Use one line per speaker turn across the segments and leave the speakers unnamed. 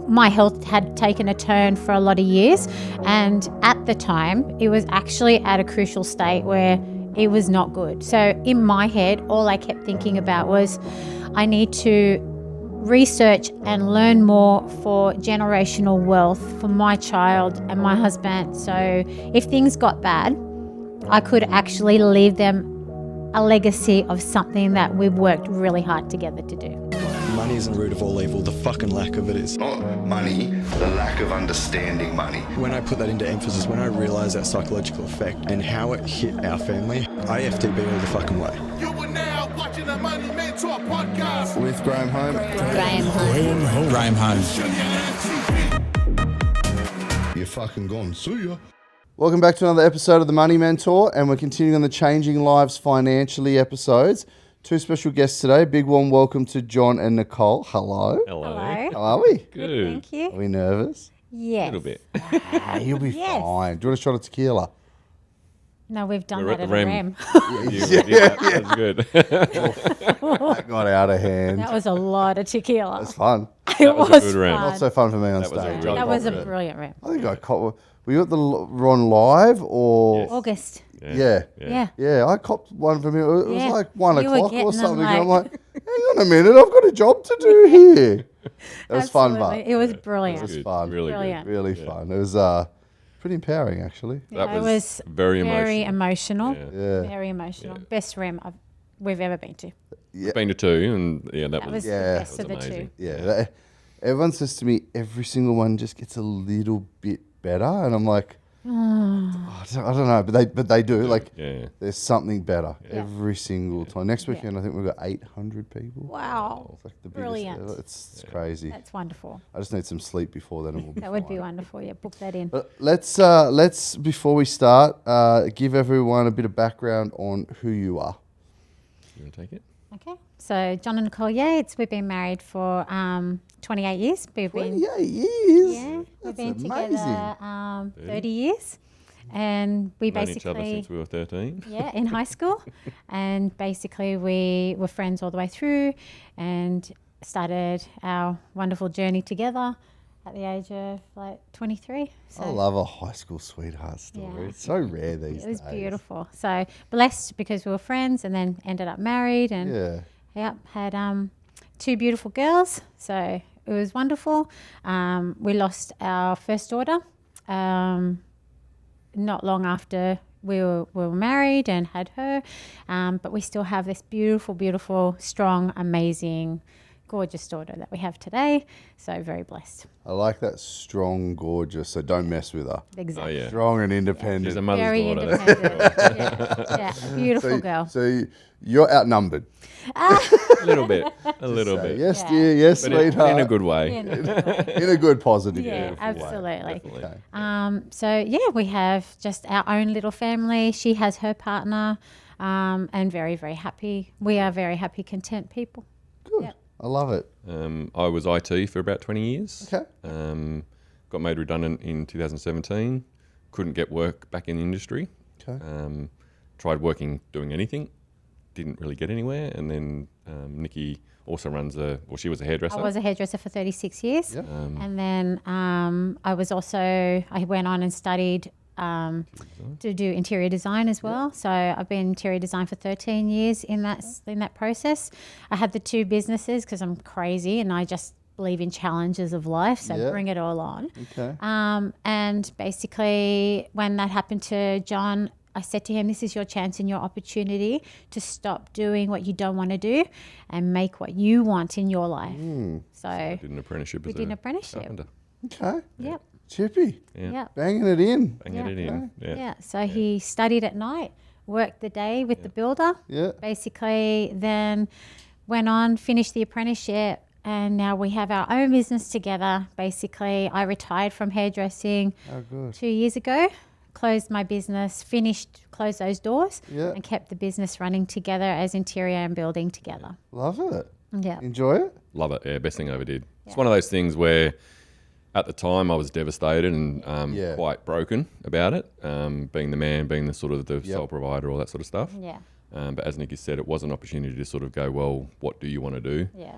my health had taken a turn for a lot of years, and at the time it was actually at a crucial state where it was not good. So in my head, all I kept thinking about was I need to research and learn more for generational wealth for my child and my husband. So if things got bad, I could actually leave them a legacy of something that we've worked really hard together to do.
Money isn't the root of all evil, the fucking lack of it is.
Not money, the lack of understanding money.
When I put that into emphasis, when I realised that psychological effect and how it hit our family, I FTB all the fucking way.
You are now watching the Money Mentor podcast
With Graham Home.
Graham Holmes.
You're fucking gone. See ya.
Welcome back to another episode of The Money Mentor, and we're continuing on the Changing Lives Financially episodes. Two special guests today. Big warm welcome to John and Nicole. Hello.
Hello.
How are we?
Good, thank you.
Are we nervous?
Yes.
A little bit.
You'll be fine. Do you want a shot of tequila?
No, we've done
We're
that
at
at
the
a
REM.
REM.
That's good.
That got out of hand.
That was a lot of tequila.
That's fun.
It
was
was
a good REM.
fun.
Not so fun for me on
That was a
stage.
really
That was a
good
brilliant REM.
I think I caught. Were you at the Ron Live or?
Yes.
August.
Yeah.
Yeah.
I copped one from you. It was
Yeah.
like 1
You were
o'clock
getting
or
them
something. And I'm
like-
like, hang on a minute, I've got a job to do here. It was fun,
Absolutely.
but
It was
it
brilliant.
was
Good.
fun.
Really
Brilliant.
good.
Really
Yeah.
fun. It was pretty empowering, actually.
That
It
was very
emotional.
Yeah.
Yeah.
Very emotional.
Yeah.
Best REM we've ever been to.
Yeah.
Been to two, and yeah,
That was
Yeah.
the best
That
of the
was
two.
amazing.
Yeah. Everyone says to me, every single one just gets a little bit better. And I'm like, I don't know, but they do. Like,
Yeah.
there's something better
Yeah.
every single time. Next weekend, I think we've got 800 people.
Wow.
It's like the biggest
Brilliant.
ever. It's crazy.
That's wonderful.
I just need some sleep before then. And we'll be
That would be
fine.
wonderful. Yeah, book that in.
But let's before we start, give everyone a bit of background on who you are.
You want to take it?
Okay. So John and Nicole Yates, we've been married for 28 years. We've been
28 years.
Yeah, we've
That's
been
amazing.
together 30 years. And we
Known each other
basically,
since we were 13.
yeah, in high school. And basically we were friends all the way through and started our wonderful journey together at the age of like 23. So
I love a high school sweetheart story.
Yeah.
It's so rare these days.
it was beautiful. So blessed because we were friends and then ended up married and
Yeah.
had two beautiful girls. So it was wonderful. We lost our first daughter not long after we were married and had her. But we still have this beautiful, beautiful, strong, amazing, gorgeous daughter that we have today. So very blessed.
I like that strong, gorgeous. So don't mess with her.
Exactly.
Oh, yeah.
Strong and independent.
She's a mother's
Very
daughter.
independent. yeah, beautiful girl.
So you're outnumbered.
A little bit. A little
So
bit.
yes,
Yeah.
dear. Yes,
But
sweetheart.
in a good way.
Yeah, no, good way.
In a good, positive.
Yeah,
beautiful way.
absolutely.
Definitely.
Okay.
So yeah, we have just our own little family. She has her partner, and very, very happy. We are very happy, content people.
Good.
Yep.
I love it.
I was IT for about 20 years.
Okay.
Got made redundant in 2017. Couldn't get work back in the industry.
Okay.
Tried working, doing anything. Didn't really get anywhere. And then Nikki also she was a hairdresser.
I was a hairdresser for 36 years.
Yep.
And then I went on and studied to do interior design as well. So I've been interior design for 13 years in that process. I had the two businesses because I'm crazy and I just believe in challenges of life. So
Yeah.
bring it all on.
Okay.
And basically when that happened to John, I said to him, this is your chance and your opportunity to stop doing what you don't want to do and make what you want in your life. So
Did an apprenticeship
we
as
did an
a
apprenticeship.
carpenter.
Okay.
Yep.
Chippy.
Yeah.
Yep.
Banging it in.
Banging it in. Yeah.
Yeah. So he studied at night, worked the day with the builder.
Yeah.
Basically, then went on, finished the apprenticeship, and now we have our own business together. Basically, I retired from hairdressing
Oh, good.
2 years ago, closed my business, closed those doors,
Yeah.
and kept the business running together as interior and building together.
Love it.
Yeah.
Enjoy it.
Love it. Yeah, best thing I ever did. It's one of those things where at the time I was devastated and
Yeah.
quite broken about it, being the man, being the sort of the sole provider, all that sort of stuff.
Yeah.
But as Nikki said, it was an opportunity to sort of go, well, what do you want to do?
Yeah.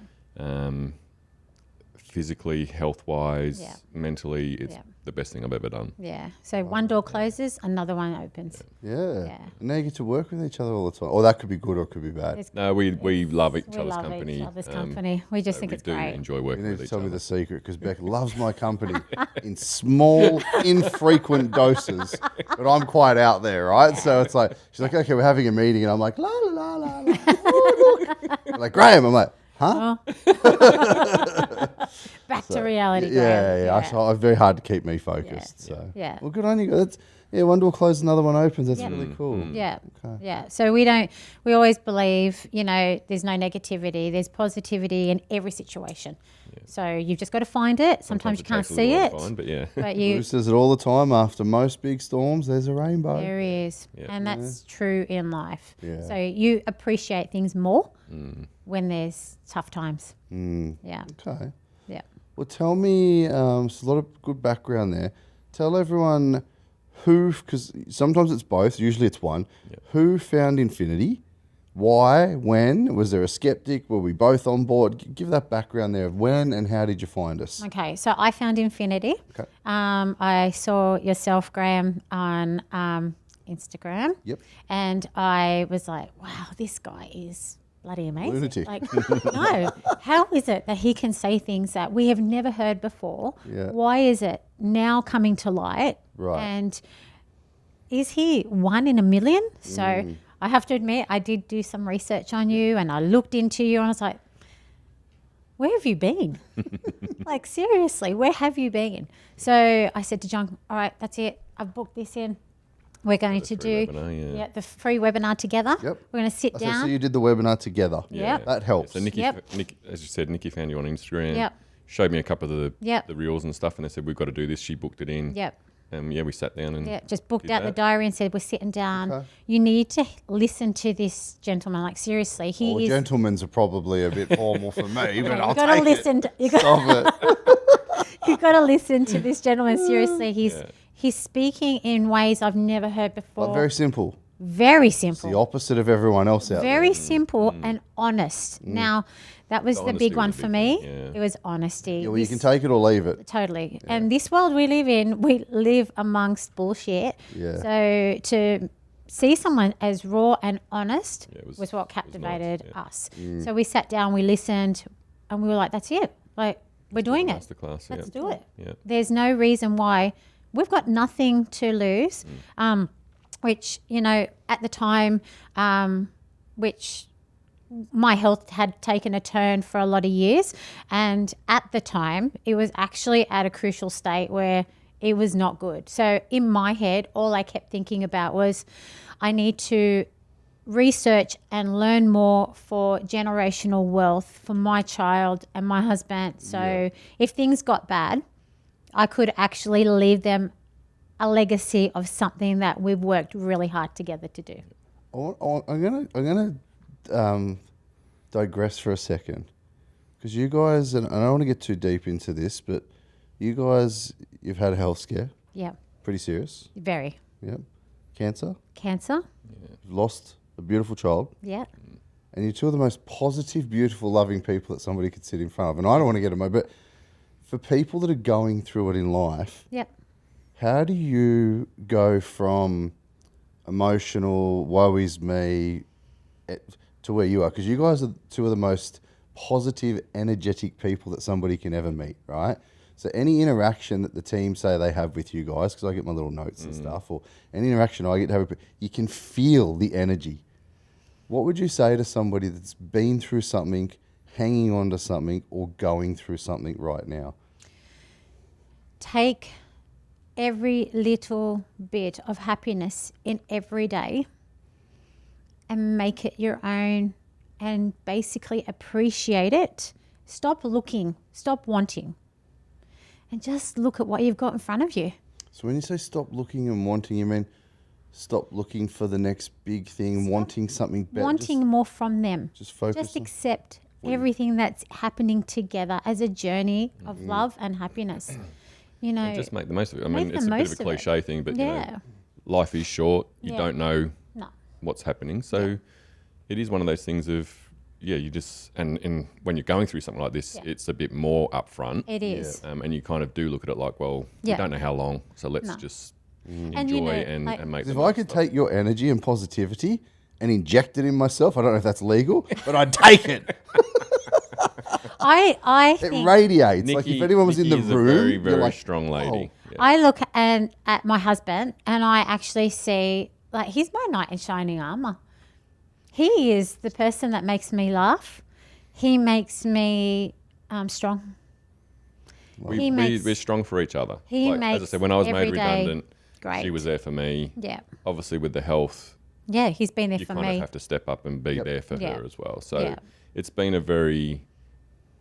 physically, health-wise,
Yeah.
mentally, it's
Yeah.
the best thing I've ever done.
Yeah. So one door closes, another one opens.
Yeah.
Yeah.
And now you get to work with each other all the time. Or that could be good or it could be bad.
It's-
No, we love each
we
other's
love
company.
each other's company. We just think
we
it's
do
great.
enjoy
You
working
need
with
to
each
tell me
other.
the secret because Beck loves my company in small, infrequent doses. But I'm quite out there, right? So it's like, she's like, okay, we're having a meeting. And I'm like, la, la, la, la, la. Oh, look. I'm like, Graham. I'm like, huh?
Back to reality.
Yeah.
Graham.
So it's very hard to keep me focused. So,
Yeah.
well, good on you. That's, one door closes, another one opens. That's
Yeah.
really cool.
Yeah.
Okay.
Yeah. So we always believe, there's no negativity, there's positivity in every situation. So you've just got to find it. Sometimes you can't
takes a
see
little
it.
while to find, but yeah.
But
Lou
you,
says it all the time. After most big storms, there's a rainbow.
there is.
Yeah.
And that's true in life.
Yeah.
So you appreciate things more when there's tough times. Yeah.
Okay.
Yeah.
Well, tell me, there's a lot of good background there. Tell everyone who, because sometimes it's both, usually it's one, who found Infinity, why, when, was there a skeptic, were we both on board? Give that background there of when and how did you find us?
Okay, so I found Infinity.
Okay.
I saw yourself, Graham, on Instagram.
Yep.
And I was like, wow, this guy is bloody amazing.
Lunatic.
Like, no, how is it that he can say things that we have never heard before?
Yeah.
Why is it now coming to light?
Right.
And is he one in a million? So I have to admit, I did do some research on you and I looked into you and I was like, where have you been? Like, seriously, where have you been? So I said to John, all right, that's it. I've booked this in. We're going to
free
do
webinar,
the free webinar together.
Yep.
We're going to sit
So
down.
you did the webinar together.
Yep.
That helps.
So Nikki,
Yep.
As you said, Nikki found you on Instagram.
Yep.
Showed me a couple of
Yep.
the reels and stuff, and they said we've got to do this. She booked it in.
Yep.
We sat down and
Yeah, just booked
did
out the
that.
diary and said, we're sitting down.
Okay.
You need to listen to this gentleman. Like, seriously, he
Well,
is...
gentlemen's are probably a bit formal for me, but I'll
You've got to
take
listen.
it.
You
Stop it.
You've got to listen to this gentleman. Seriously, he's speaking in ways I've never heard before.
But very simple.
Very
It's
simple.
the opposite of everyone else out
Very
there.
simple and honest. Now, that was the
honesty
big
was
one
a
for
big
me.
thing, yeah.
It was honesty.
Yeah, well, you
This-
can take it or leave it.
Totally. And this world we live in, we live amongst bullshit.
Yeah.
So to see someone as raw and honest
Yeah, it
was,
was-
what
it was
captivated
nice, yeah.
us. So we sat down, we listened, and we were like, that's it. Like, we're doing it.
Masterclass.
Let's
yeah.
do it.
Yeah.
There's no reason why. We've got nothing to lose, which, at the time, which my health had taken a turn for a lot of years. And at the time, it was actually at a crucial state where it was not good. So in my head, all I kept thinking about was I need to research and learn more for generational wealth for my child and my husband. So if things got bad, I could actually leave them a legacy of something that we've worked really hard together to do.
I'm gonna digress for a second because you guys, and I don't want to get too deep into this, but you guys, you've had a health scare,
Yeah,
pretty serious.
very.
Yep. Cancer.
Cancer?
You've lost a beautiful child,
Yeah.
and you're two of the most positive, beautiful, loving people that somebody could sit in front of. And I don't want to get emotional, but for people that are going through it in life,
Yep.
how do you go from emotional, woe is me, to where you are? Because you guys are two of the most positive, energetic people that somebody can ever meet, right? So any interaction that the team say they have with you guys, because I get my little notes and stuff, or any interaction I get to have, you can feel the energy. What would you say to somebody that's been through something, hanging on to something, or going through something right now?
Take every little bit of happiness in every day and make it your own and basically appreciate it. Stop looking, stop wanting, and just look at what you've got in front of you.
So when you say stop looking and wanting, you mean stop looking for the next big thing, wanting something better?
Wanting more from them.
just focus
Just
on-
accept everything that's happening together as a journey of love and happiness.
And just make the most of it. I
Make
mean,
the
it's a bit of
most
a
of it.
cliche thing, but
Yeah.
life is short. You
Yeah.
don't know
No.
what's happening. So it is one of those things of you just and when you're going through something like this, it's a bit more upfront.
It is.
And you kind of do look at it like, well, we
Yeah.
don't know how long, so let's
No.
just
And,
enjoy
you know,
and
like-
make.
If
the
I
most
could
of it.
take your energy and positivity and inject it in myself, I don't know if that's legal, but I'd take it.
I
It
think
radiates. Like if
Nikki-
anyone was in the
Nikki is
room,
a very,
you're
very
like,
strong lady.
oh.
Yeah.
I look at my husband and I actually see, like, he's my knight in shining armor. He is the person that makes me laugh. He makes me strong. He makes-
We're strong for each other.
He
as I
makes
said, when I was made
every day
redundant,
great.
she was there for me.
Yeah.
Obviously, with the health,
Yeah, he's been there
you
for
kind
me.
of have to step up and be there for
Yeah.
her as well. So
Yeah.
it's been a very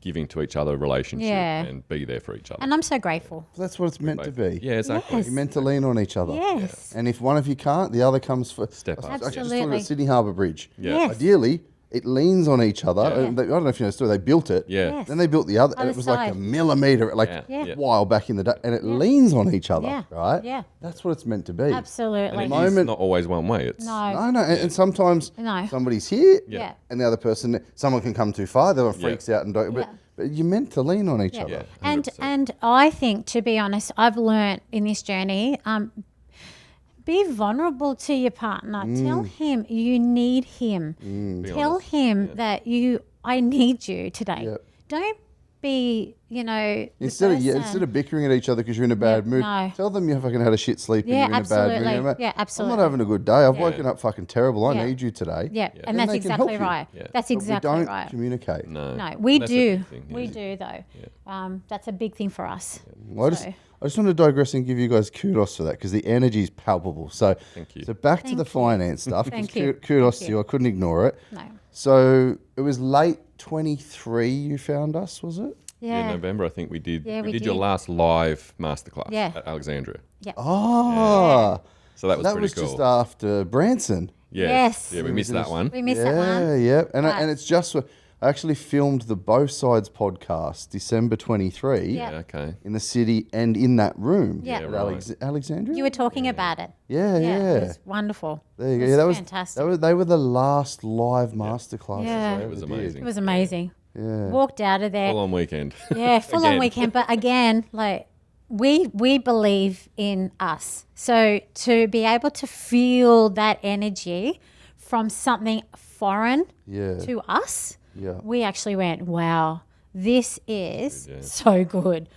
giving to each other relationship
Yeah.
and be there for each other.
And I'm so grateful.
That's what it's meant to be.
Yeah, exactly.
Yes.
You're meant to lean on each other.
Yes.
And if one of you can't, the other comes for.
Step up.
I was just talking
Absolutely.
about Sydney Harbour Bridge.
Yeah.
Yes.
Ideally, it leans on each other.
Yeah.
And I don't know if you know the story. They built it.
Yeah.
Yes.
Then they built the other, and
Other
it was like a
side.
millimetre, like
Yeah.
Yeah.
Yeah.
a while back in the day, and it leans on each other,
Yeah.
right?
Yeah.
That's what it's meant to be.
And
Absolutely.
it
moment-
is not always one way. It's
No.
No, no, and sometimes
No.
somebody's here,
Yeah.
and the other person, someone can come too far, the other
Yeah.
freaks out and don't.
Yeah.
But you're meant to lean on each
Yeah.
other.
Yeah.
And
100%.
and I think, to be honest, I've learnt in this journey, be vulnerable to your partner. Tell him you need him. Tell
honest.
him that I need you today.
Yep.
Don't be, the
Instead
person-
of bickering at each other because you're in a bad mood,
no.
tell them you fucking had a shit sleep
Yeah,
and you're in a bad mood.
absolutely.
You know,
Yeah,
I'm
absolutely.
not having a good day. I've
Yeah.
woken up fucking terrible. I
Yeah.
need you today.
Yeah,
Then
and that's
they can help
exactly
you.
right.
Yeah.
That's
But
exactly
we don't
right.
communicate.
no.
No, we
That's a
do.
big thing,
We
yeah.
do, though. That's a big thing for us.
Well, I just want to digress and give you guys kudos for that because the energy is palpable. So,
Thank you.
So back to
Thank
the
you.
finance stuff. 'cause
Thank you.
Kudos
Thank
to you.
you.
I couldn't ignore it.
No.
So it was late 23 you found us, was it?
Yeah,
Yeah.
November, I think we did.
Yeah, we
did your
did.
last live masterclass
Yeah.
at Alexandria.
Oh,
So that was
that
pretty
was
cool.
just after Branson.
Yes.
Yeah, we missed that one.
We missed
yeah,
that one.
yeah. And
But-
it's just, I actually filmed the Both Sides podcast December 23
Yeah.
Yeah, okay.
in the city and in that room
Yeah.
at
right.
Alexandria.
You were talking about it.
yeah, yeah.
It was wonderful.
There you go.
It
Yeah, that was
fantastic.
They were the last live masterclasses.
Yeah.
I
It
ever
was
did.
amazing.
It was amazing.
Yeah.
Walked out of there.
Full on weekend.
Yeah, full on
Again.
weekend. But again, like we believe in us. So to be able to feel that energy from something foreign
Yeah.
to us,
Yeah.
we actually went, wow, this is so good.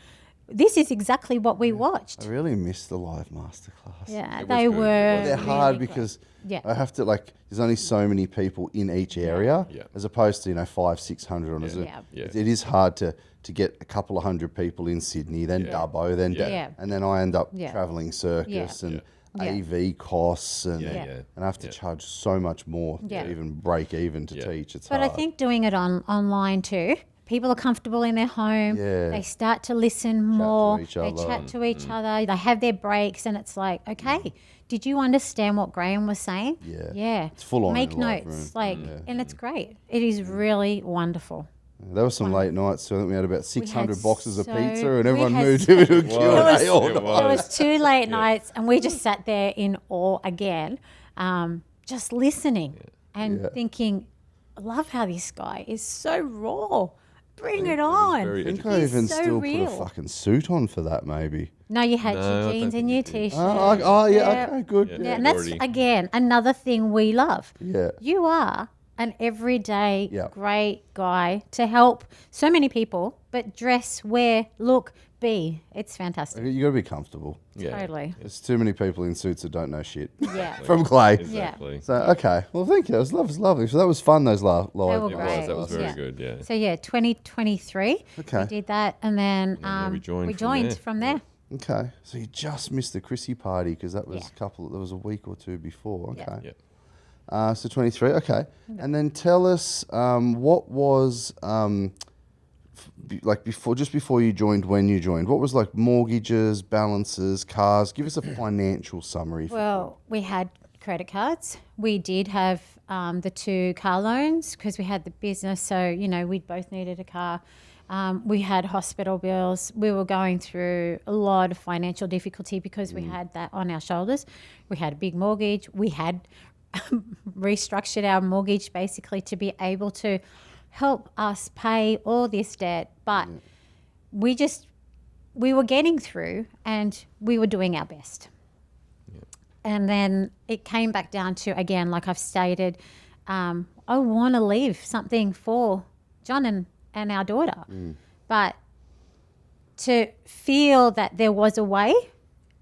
This is exactly what we watched.
I really miss the live masterclass.
Yeah,
was
they
good.
were.
They're
really
hard
good.
because
Yeah.
I have to there's only so many people in each area
Yeah.
as opposed to 500-600 on a Zoom.
Yeah.
Yeah.
It is hard to get a couple of hundred people in Sydney, then Dubbo, then
Yeah.
and then I end up
Yeah.
travelling circus
Yeah.
and
Yeah.
AV costs and
Yeah.
and I have to charge so much more
Yeah.
to even break even to
Yeah.
teach. It's
But
hard.
I think doing it online too, people are comfortable in their home.
Yeah.
They start to listen more.
each
They
other.
chat to each other. They have their breaks, and it's like, okay, did you understand what Graham was saying?
Yeah.
Yeah.
It's full on
Make
in a live
notes,
room.
and it's great. It is really wonderful.
There were some late nights, so I think we had about 600 boxes of
so-
pizza, and
we
everyone
had
moved
so-
into a
It
Q&A
was-
all
It
night.
was.
There was 2 late nights, and we just sat there in awe again, just listening and thinking, I love how this guy is so raw. Bring it on.
very
I think I
He's
even
so
still
real.
put a fucking suit on for that, maybe.
No, you had
No, I
your
don't
jeans
think
and
you
your
did.
t-shirt.
Oh, yeah, okay, good.
Yeah.
Yeah.
Yeah, and that's
already-
again another thing we love.
Yeah.
You are an everyday
Yeah.
great guy to help so many people, but dress, wear, look, be. It's fantastic.
You got to be comfortable.
Yeah.
Totally.
There's too many people in suits that don't know shit.
Yeah.
From Clay.
Exactly.
So, okay. Well, thank you. It was lovely. So that was fun, those live.
were
It
great.
was. That was very
Yeah.
good. Yeah.
So yeah, 2023.
Okay.
We did that, and then
we joined
we
from
joined
there.
from there.
Okay. So you just missed the Chrissy party because that was
Yeah.
there was a week or two before.
Yeah.
Okay.
Yeah.
So 23. Okay. And then tell us what was like just before you joined, when you joined, what was like mortgages, balances, cars? Give us a financial summary.
Well, we had credit cards. We did have the 2 car loans because we had the business. So, we both needed a car. We had hospital bills. We were going through a lot of financial difficulty because we had that on our shoulders. We had a big mortgage. We had restructured our mortgage basically to be able to help us pay all this debt. But we were getting through and we were doing our best. And then it came back down to, again, like I've stated, I want to leave something for John and our daughter. But to feel that there was a way,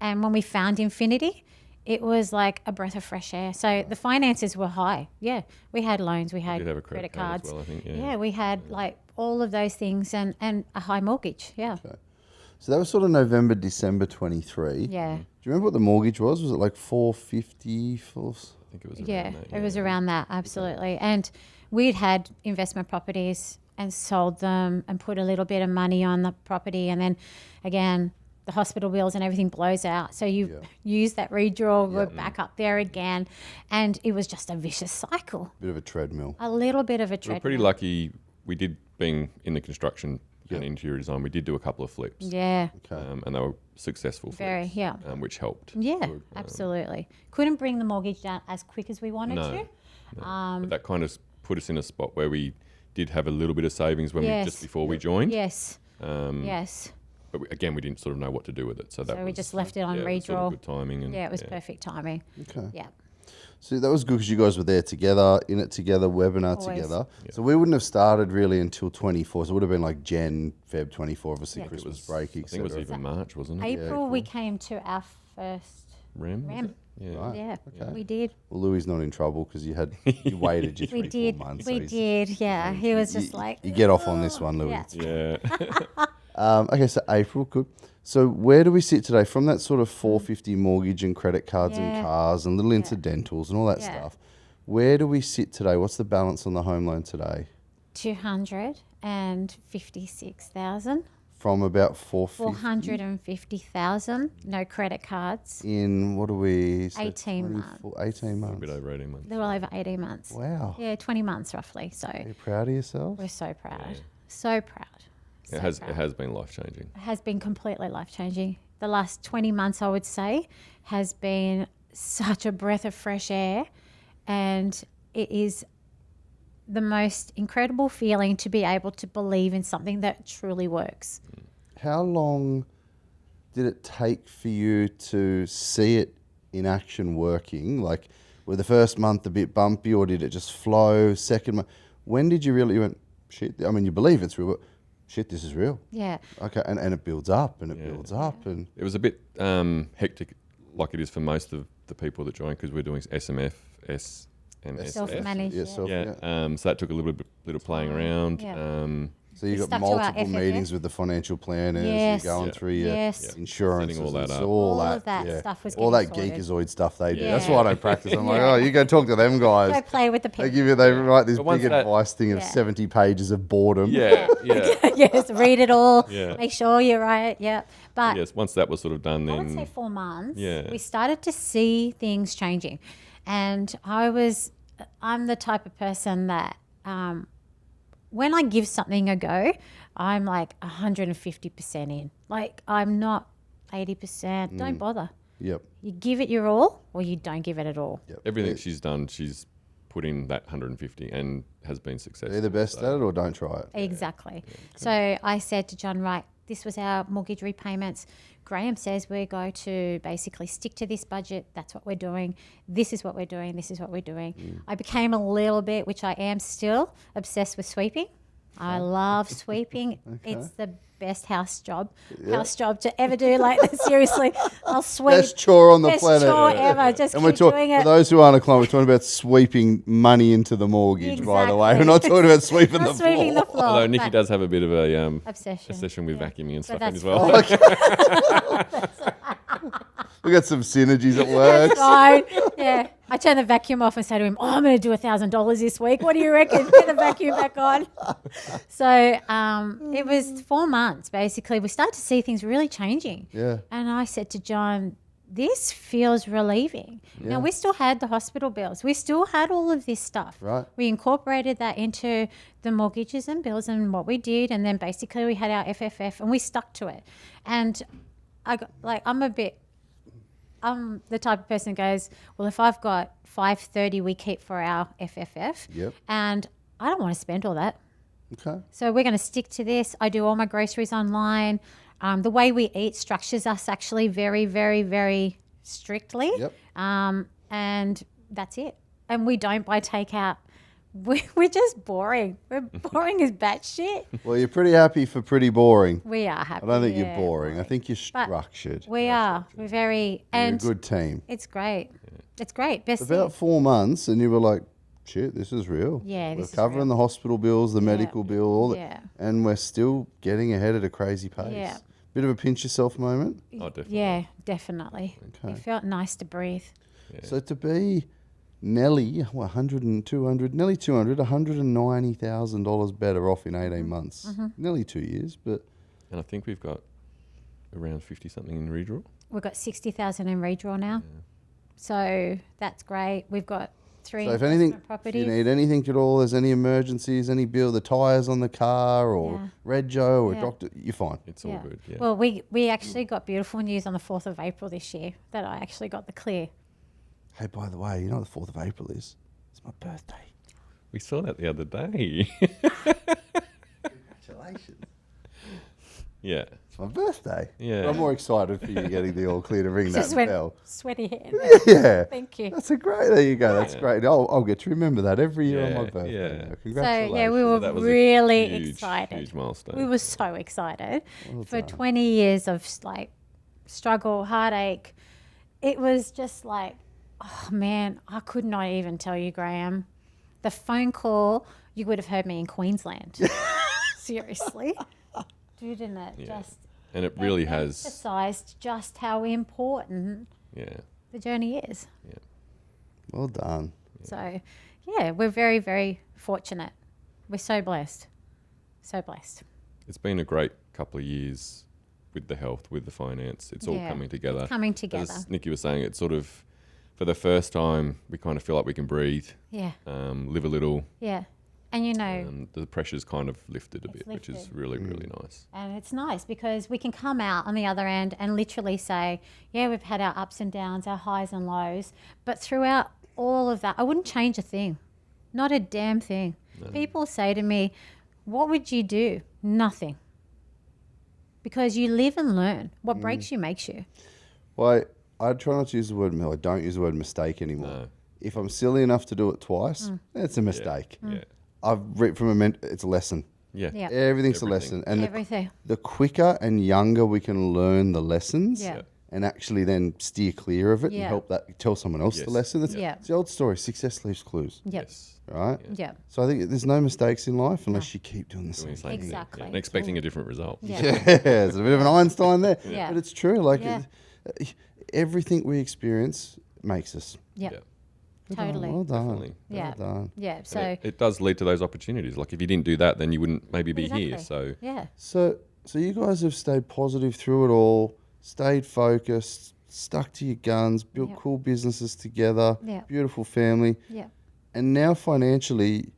and when we found Infinity, it was like a breath of fresh air. So the finances were high. Yeah, we had loans, we had
did have a
credit
card
cards.
as well, I think.
Yeah, we had like all of those things and a high mortgage. Yeah.
Okay. So that was sort of November, December 23.
Yeah.
Do you remember what the mortgage was? Was it like 450?
I think it was
Yeah,
around that.
it was around that, absolutely. And we'd had investment properties and sold them and put a little bit of money on the property. And then again, the hospital bills and everything blows out. So you use that redraw, we're back up there again. And it was just a vicious cycle.
Bit of a treadmill.
A little bit of a
We
treadmill.
were pretty lucky. We did, being in the construction and interior design, we did do a couple of flips.
Yeah.
And they were successful
Very,
flips,
yeah.
which helped.
Yeah,
Good.
absolutely. Couldn't bring the mortgage down as quick as we wanted to.
But that kind of put us in a spot where we did have a little bit of savings when
Yes.
we just before we joined.
Yes. Yes.
But again, we didn't sort of know what to do with it. So that
So we
was,
just left it on
it was sort
redraw.
of good timing. And,
Yeah, it was perfect timing.
Okay.
Yeah.
So that was good because you guys were there together, in it together, webinar
Always.
together. So we wouldn't have started really until 24. So it would have been like Feb 24, obviously Christmas break,
I think it was
etc.
even March, wasn't it?
April, we came to our first
Rem? was
Rem.
it? Yeah.
Right.
Yeah, we did.
Well, Louis not in trouble because you waited your
We
3-4
did.
months.
We
so he's-
did. Yeah. He was just
you,
like,
you get off on this one, Louis.
Yeah.
Yeah.
Okay, so April, good. So where do we sit today? From that sort of 450 mortgage and credit cards and
Yeah.
cars and little incidentals and all that
Yeah.
stuff, where do we sit today? What's the balance on the home loan today?
256,000.
From about 450
450,000. No credit cards.
in, what are we? So
18 months.
18
A
months.
bit over 18 months.
They're all over 18 months.
Wow.
Yeah, 20 months roughly. So
Are you proud of yourself?
we're so proud. So proud. So
It
proud.
has been life changing.
It has been completely life changing. The last 20 months, I would say, has been such a breath of fresh air. And it is the most incredible feeling to be able to believe in something that truly works.
How long did it take for you to see it in action working? Like, were the first month a bit bumpy or did it just flow? Second month, when did you really, you went, shit, I mean, you believe it's real, but shit, this is real.
Yeah.
Okay, and it builds up and it builds up. And
It was a bit hectic, like it is for most of the people that join, because we're doing SMF, S, and SF.
Self-managed.
yeah,
Yeah.
self,
Yeah.
yeah.
So that took a little bit of playing around.
Yeah.
So you
We
got
stuck to our
multiple
FFF.
meetings with the financial planners,
Yes.
you're going
Yeah.
through your
Yes.
insurance,
Setting all that up.
All of that stuff was
all that
getting sorted.
geekazoid stuff they do.
Yeah.
That's why I don't practice. I'm like, oh, you go talk to them guys.
Go play with the people.
They write this
But once
big
that-
advice thing of
Yeah.
70 pages of boredom.
Yeah, yeah.
Yes, read it all.
Yeah.
Make sure you're right. Yeah. But
Yes, once that was sort of done,
I would say
then
4 months,
Yeah.
we started to see things changing. And I'm the type of person that when I give something a go, I'm like 150% in. Like, I'm not 80%. Don't bother.
Yep.
You give it your all or you don't give it at all.
Yep.
everything she's done, she's put in that 150 and has been successful.
They're the best
So-
at it or don't try it.
Exactly. So I said to John, right, this was our mortgage repayments. Graham says we're going to basically stick to this budget. That's what we're doing. This is what we're doing. This is what we're doing. I became a little bit, which I am still, obsessed with sweeping. I love sweeping. It's the best house job to ever do. Like, seriously, I'll sweep.
Best chore on the
Best
planet.
chore ever. Just
And we're
keep
talking,
doing
for
it.
those who aren't a client, we're talking about sweeping money into the mortgage, by the way.
Exactly.
We're not talking about sweeping
Not
the
sweeping
floor.
the floor.
Although Nikki
but
does have a bit of a
obsession.
with vacuuming and
So
stuff in
that's
as well.
We've got some synergies at work.
Fine. Yeah. I turn the vacuum off and say to him, I'm going to do $1,000 this week. What do you reckon? Get the vacuum back on. So it was 4 months, basically. We started to see things really changing.
Yeah.
And I said to John, this feels relieving.
Yeah.
Now, we still had the hospital bills. We still had all of this stuff.
Right.
We incorporated that into the mortgages and bills and what we did. And then basically we had our FFF and we stuck to it. And I'm the type of person who goes, well, if I've got $530 we keep for our FFF,
Yep.
and I don't want to spend all that.
Okay.
So we're going to stick to this. I do all my groceries online. The way we eat structures us actually very, very, very strictly.
Yep.
And that's it. And we don't buy takeout. We're just boring. We're boring as batshit.
Well, you're pretty happy for pretty boring.
We are happy.
I don't think
yeah,
you're boring. I think you're
But
structured.
We are. We're very.
You're a
And
good team.
it's great. It's great. Best
About 4 months, and you were like, shit, this is real.
Yeah,
We're
this is
covering
real.
the hospital bills, the medical bill, all that.
Yeah.
And we're still getting ahead at a crazy pace.
Yeah.
Bit of a pinch yourself moment.
Oh, definitely.
Yeah, definitely.
Okay.
It felt nice to breathe.
So to be nearly 100 and 200, nearly 200, $190,000 better off in 18 months. Nearly 2 years, but
And I think we've got around 50 something in redraw.
We've got 60,000 in redraw now. So that's great. We've got 3
so if anything,
investment
if
properties.
you need anything at all, there's any emergencies, any bill, the tyres on the car or
Yeah.
Red Joe or
Yeah.
doctor, you're fine.
It's all good. Yeah.
Well, we actually got beautiful news on the 4th of April this year that I actually got the clear.
Hey, by the way, you know what the 4th of April is? It's my birthday.
We saw that the other day.
Congratulations.
yeah.
It's my birthday.
Yeah.
I'm more excited for you getting the all clear to ring
Just
that
went
bell.
sweaty hair.
Yeah.
Thank you.
That's a great. There you go. That's great. I'll get to remember that every year on my
Yeah,
birthday.
yeah.
now.
So
Congratulations.
yeah, we were
That was a
really
huge,
excited.
huge milestone.
We were so excited for 20 years of like struggle, heartache. It was just like, oh man, I could not even tell you, Graham. The phone call, you would have heard me in Queensland. Seriously, didn't it?
Yeah.
Just
and it really has.
emphasized just how important
Yeah.
the journey is.
Well done.
So, yeah, we're very, very fortunate. We're so blessed. So blessed.
It's been a great couple of years with the health, with the finance. It's all
Yeah,
coming together.
coming together.
As Nikki was saying, it's sort of, for the first time, we kind of feel like we can breathe,
Yeah,
live a little.
yeah. And you know,
The pressure's kind of lifted a
It's
bit, which is
lifted.
really, really nice.
and it's nice because we can come out on the other end and literally say, yeah, we've had our ups and downs, our highs and lows, but throughout all of that, I wouldn't change a thing. Not a damn thing. People say to me, what would you do? Nothing. Because you live and learn. What breaks you makes you.
Well, I try not to use the word. I don't use the word mistake anymore.
No.
If I'm silly enough to do it twice, it's a mistake.
Yeah.
I've read from it's a lesson.
Yeah.
Yeah.
Everything's a
Everything.
lesson, and
Everything.
the quicker and younger we can learn the lessons,
Yeah.
and actually then steer clear of it
Yeah.
and help that tell someone else the
Yes.
lesson. It's,
Yeah.
it's the old story: success leaves clues.
Yep.
Yes.
Right.
Yeah.
So I think there's no mistakes in life unless you keep doing the same
Doing the
thing.
same thing.
Exactly.
Yeah. And expecting a different result.
Yeah.
Yeah, there's a bit of an Einstein there,
Yeah.
but it's true. Like
Yeah.
everything we experience makes us.
Yep.
Yeah.
Good on,
Totally.
Well done.
Definitely.
Yeah.
Well done.
Yeah.
And
So,
it does lead to those opportunities. Like if you didn't do that, then you wouldn't maybe be here.
Exactly.
So
yeah.
So you guys have stayed positive through it all, stayed focused, stuck to your guns, built
Yep.
cool businesses together,
Yep.
beautiful family,
Yeah.
and now financially,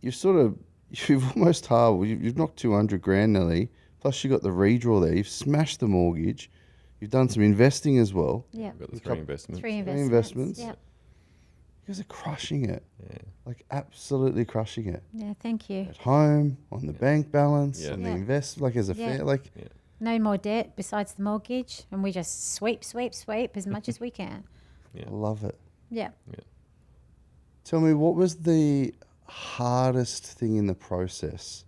you've almost you've knocked 200 grand nearly. Plus you got the redraw there. You've smashed the mortgage. You've done some investing as well.
Yeah.
we've got the
A
three
couple-
investments.
Three
investments.
Yeah.
You guys are crushing it.
Yeah.
Like absolutely crushing it.
Yeah. Thank you.
At home, on the bank balance,
Yeah.
on
Yeah.
the invest, like as a
Yeah.
like
No more debt besides the mortgage, and we just sweep as much as we can.
Yeah.
I love it.
Yeah.
Tell me, what was the hardest thing in the process?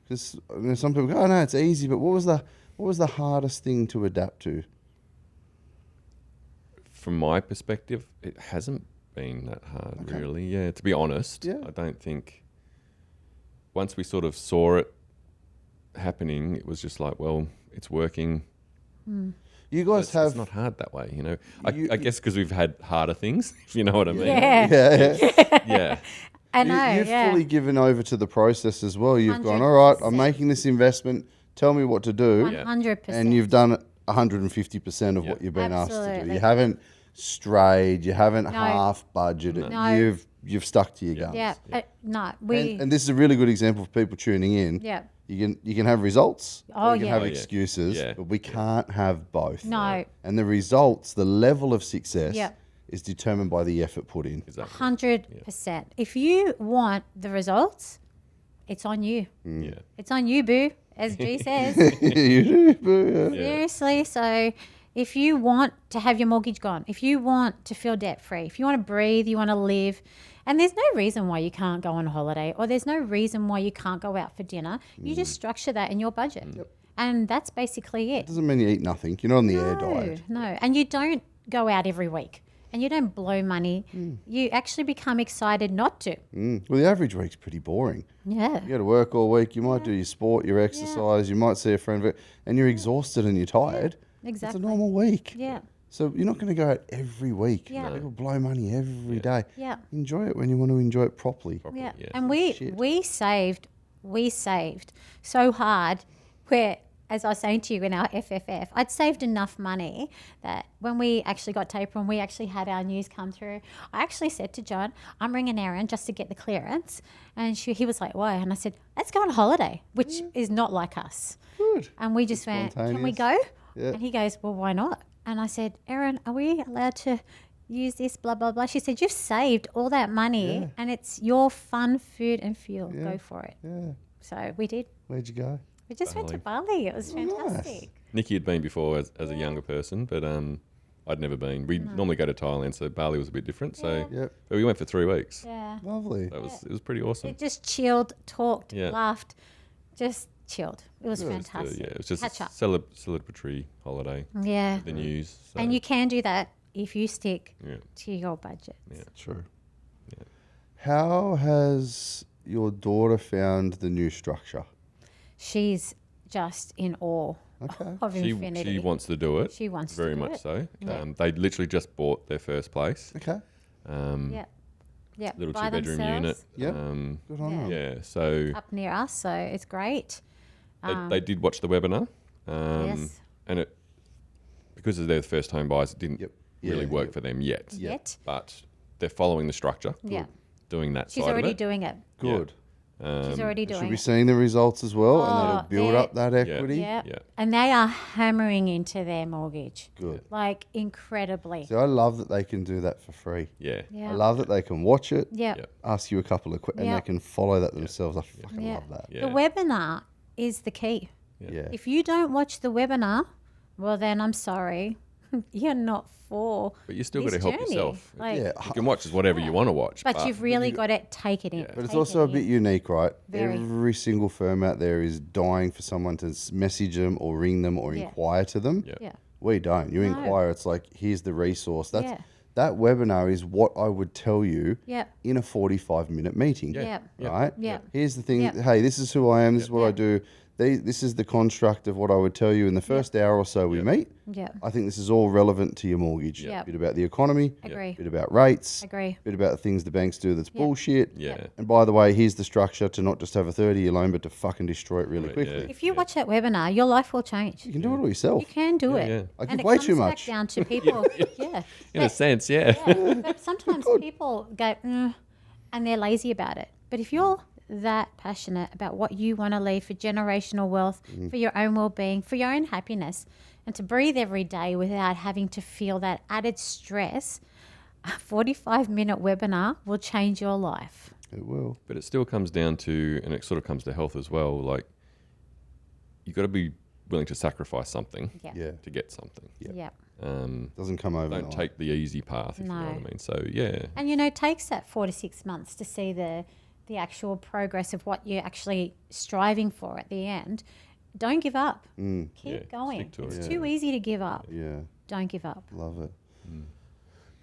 Because some people go, "Oh no, it's easy," but what was the hardest thing to adapt to?
From my perspective, it hasn't been that hard, really. Yeah, to be honest,
Yeah.
I don't think. Once we sort of saw it happening, it was just like, well, it's working.
You guys
It's
have
not hard that way, you know.
You-
I guess because we've had harder things, if you know what I mean.
Yeah.
yeah,
Yeah.
I know.
you've
yeah.
fully given over to the process as well. You've gone,
100%.
all right, I'm making this investment. Tell me what to do,
100%.
and you've done 150% of what you've been asked to do.
Absolutely.
You haven't strayed. You haven't
No.
half budgeted.
No.
You've stuck to your guns.
Yeah. No. We.
And this is a really good example for people tuning in.
Yeah.
You can have results,
Oh,
or you can
yeah.
have
Oh,
yeah.
excuses,
Yeah.
but we can't have both.
No.
And the results, the level of success,
Yeah.
is determined by the effort put in.
Exactly.
100%. If you want the results, it's on you.
Yeah.
It's on you, boo, as G says.
You do, boo, yeah.
Seriously. So if you want to have your mortgage gone, if you want to feel debt free, if you want to breathe, you want to live, and there's no reason why you can't go on holiday or there's no reason why you can't go out for dinner, you just structure that in your budget. And that's basically it.
Doesn't mean you eat nothing. You're not on the air diet.
No. And you don't go out every week and you don't blow money. You actually become excited not to.
Well, the average week's pretty boring.
Yeah.
You go to work all week. You might do your sport, your exercise. You might see a friend, and you're exhausted and you're tired.
Exactly.
It's a normal week.
Yeah.
So you're not going to go out every week.
Yeah.
People blow money every day.
Yeah.
Enjoy it when you want to enjoy it properly.
Yeah.
Yeah.
And we saved so hard where, as I was saying to you in our FFF, I'd saved enough money that when we actually got taper and we actually had our news come through, I actually said to John, I'm ringing Aaron just to get the clearance. And he was like, why? And I said, let's go on holiday, which is not like us.
Good.
And we just went, can we go?
Yeah.
And he goes, well, why not? And I said, Erin, are we allowed to use this, blah, blah, blah? She said, you've saved all that money and it's your fun, food and fuel. Go for it.
Yeah.
So we did.
Where'd you go?
We just went to Bali. It was fantastic.
Nikki had been before as a younger person, but I'd never been. We normally go to Thailand, so Bali was a bit different. So
Yep.
but we went for 3 weeks.
Yeah.
Lovely.
It was pretty awesome.
It just chilled, talked,
Yeah.
laughed, just chilled. It was
It
fantastic.
was just
Catch
a
up.
celebratory holiday.
Yeah.
The news. So,
And you can do that if you stick
Yeah.
to your budget.
True. How has your daughter found the new structure?
She's just in awe of
she
infinity.
wants to do it.
She wants to
very
do
much
it.
so. They literally just bought their first place.
Okay.
Yeah. Yeah.
Little
by
2-bedroom unit.
themselves,
Yep. Good on them.
Yeah. So
up near us, so it's great.
they did watch the webinar.
Yes.
And it, because of their first home buyers, it didn't
Yep.
really
Yeah,
work
yep.
for them yet.
Yet.
But they're following the structure.
Yeah.
Doing that
She's
side
already
of it.
doing it.
Good.
She's already
Should
doing
be
it.
seeing the results as well, and that'll build
they're-
up that equity.
Yeah.
Yeah.
And they are hammering into their mortgage.
Good.
Like incredibly.
So I love that they can do that for free.
Yeah.
Yeah.
I love that they can watch it,
Yeah.
Yep.
ask you a couple of questions, and
Yep.
they can follow that themselves. I fucking
Yeah.
love that.
Yeah.
The webinar is the key.
Yeah.
If you don't watch the webinar, well then I'm sorry. You're not for
But you still got
this
to help
journey.
yourself.
Like,
Yeah.
You can watch as whatever you want to watch.
but you've really got to take it in.
But it's
Take
also
it
a bit
in.
unique, right?
Very.
Every single firm out there is dying for someone to message them or ring them or
Yeah.
inquire to them.
Yeah.
Yeah.
We don't. You inquire, it's like, here's the resource.
Yeah.
That webinar is what I would tell you
Yeah.
in a 45-minute meeting.
Yeah.
Right?
Yeah.
Here's the thing.
Yeah.
Hey, this is who I am. This is what I
Yeah.
do. This is the construct of what I would tell you in the first hour or so we meet.
Yeah.
I think this is all relevant to your mortgage.
Yeah.
Bit about the economy.
Agree.
Bit about rates.
Agree.
Bit about the things the banks do that's
Yeah.
bullshit.
Yeah.
And by the way, here's the structure to not just have a 30-year loan, but to fucking destroy it really
Right,
quickly.
yeah.
If you watch that webinar, your life will change.
You can do it all yourself.
You can do
Yeah,
it.
yeah.
I give
And it
way
comes
too
back
much.
down to people. Yeah.
In a
But-
sense, yeah.
But sometimes people go, and they're lazy about it. But if you're that passionate about what you want to leave for generational wealth, for your own well-being, for your own happiness, and to breathe every day without having to feel that added stress, a 45-minute webinar will change your life.
It will.
But it still comes down to, and it sort of comes to health as well, like you got to be willing to sacrifice something
Yeah.
Yeah.
to get something.
Yeah.
Doesn't come overnight.
Don't take the easy path, if you know
No.
what I mean. So, yeah.
And, it takes that 4 to 6 months to see the actual progress of what you're actually striving for at the end. Don't give up. Keep
Yeah,
going.
stick to
It's
it.
too easy to give up.
Yeah.
Don't give up.
Love it.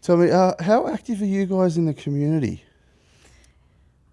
Tell me, how active are you guys in the community?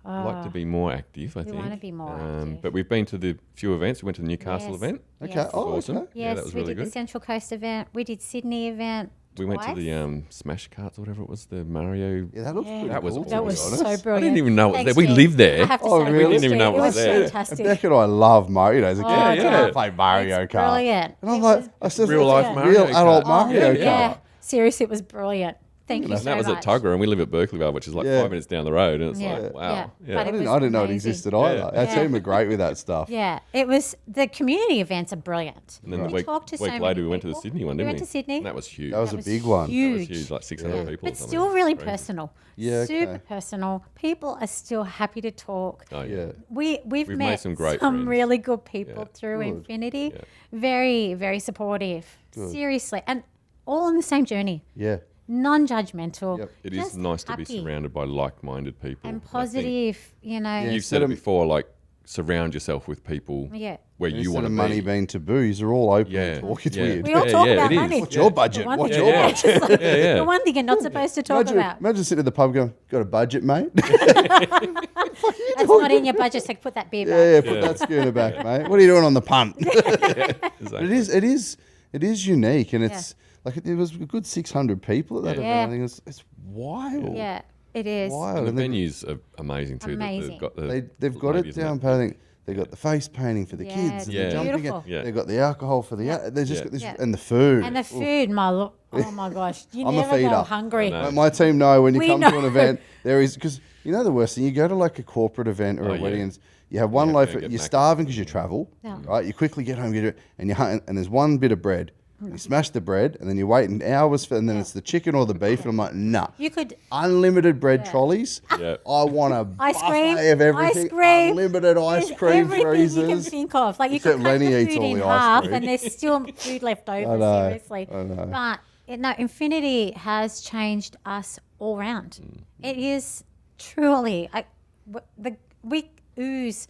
I'd like to be more active, I think.
wanna be more active.
But we've been to the few events. We went to the Newcastle
Yes.
event.
Okay.
Yes.
Oh,
Awesome.
okay.
Yeah,
Yes,
that was
we
really
did the
good.
Central Coast event. We did Sydney event.
We went to
twice.
the Smash Carts or whatever it was, the Mario.
Yeah, that looks pretty
That was
cool.
awesome.
That
to
was
be
so
honest.
brilliant.
I didn't even know it was
Thanks,
there. We
Jen.
lived there.
I have to
Oh,
say,
really?
We didn't even know it was there.
fantastic.
Beckett, I love Mario. You know, as a kid, I
yeah.
can't play Mario
It's
Kart.
brilliant.
And I'm
It
like,
was
I said,
Real life
real
Mario Kart.
adult
Oh,
Mario Kart.
Yeah, seriously, it was brilliant. Thank you
And
so
that was
much.
at Tuggerah, and we live at Berkeley Vale, which is like
Yeah.
5 minutes down the road. And it's
Yeah.
like, wow.
Yeah.
Yeah.
But
I
it
didn't,
was
I didn't know it
amazing.
existed either.
Yeah.
Our team are great with that stuff.
Yeah, it was, the community events are brilliant.
And then
We
the week,
talked to so
week
many
later, we went to the
people.
Sydney one,
We
didn't
went to Sydney.
And that was huge.
That was a big one.
That
Huge.
was huge, like 600 people. or
But
something.
still really
Crazy.
personal.
Yeah,
Super
okay.
personal. People are still happy to talk.
Oh, yeah.
Yeah.
We've met
made some great friends.
really good people
Yeah.
through
Good.
Infinity.
Yeah.
Very, very supportive. Seriously. And all on the same journey.
Yeah.
Non-judgmental.
Yep.
It is
just
nice to be
happy
surrounded by like-minded people.
and
I think
positive, you know.
Yeah.
You've said it before, like, surround yourself with people
Yeah.
where you
Instead
want
of
to
money
be.
being taboos, are all open
Yeah.
and talk. It's
Yeah.
weird.
We all talk about
it is.
money.
What's your budget?
The one
What's
thing-
your
yeah,
budget?
just like
yeah.
The one thing you're not supposed to talk
Imagine,
about.
imagine sitting at the pub going, got a budget, mate?
That's not in your budget, so put that beer back.
yeah, put that schooner back, mate. What are you doing on the punt?
Exactly.
It is unique, and it's like it was a good 600 people at that event.
Yeah.
I think it's wild.
Yeah, it is.
Wild.
And the
And they-
venues are amazing too.
Amazing.
They've got, the
They've got it
ladies and
down
that.
pat. I think they got the face painting for the
Yeah,
kids and
Yeah.
the jumping.
beautiful.
Yeah.
They've got the alcohol for the. They just
Yeah.
got this
Yeah.
and the food.
And the food, oh my gosh, you
I'm a
never
feeder.
go hungry.
I know.
My team know when you
We
come to
know.
an event, there is because you know the worst thing. You go to like a corporate event or
Oh,
a
yeah.
wedding, and you have one
Yeah,
loaf.
yeah, get
You're
macca's.
starving because you travel,
Yeah.
right? You quickly get home, get it, and you hunt, and there's one bit of bread. You smash the bread, and then you're waiting hours for, and then it's the chicken or the beef, and I'm like, nah.
You could
Unlimited bread trolleys.
Yeah.
I want a
ice
buffet
cream,
of everything.
ice cream,
Unlimited ice
there's
cream
everything you can
freezers.
think of. Like you
Except
could cut
Lenny
the
eats
food
all
in
the ice
half,
cream.
and there's still food left over.
know,
Seriously,
I know.
but no, Infinity has changed us all round. It is truly we ooze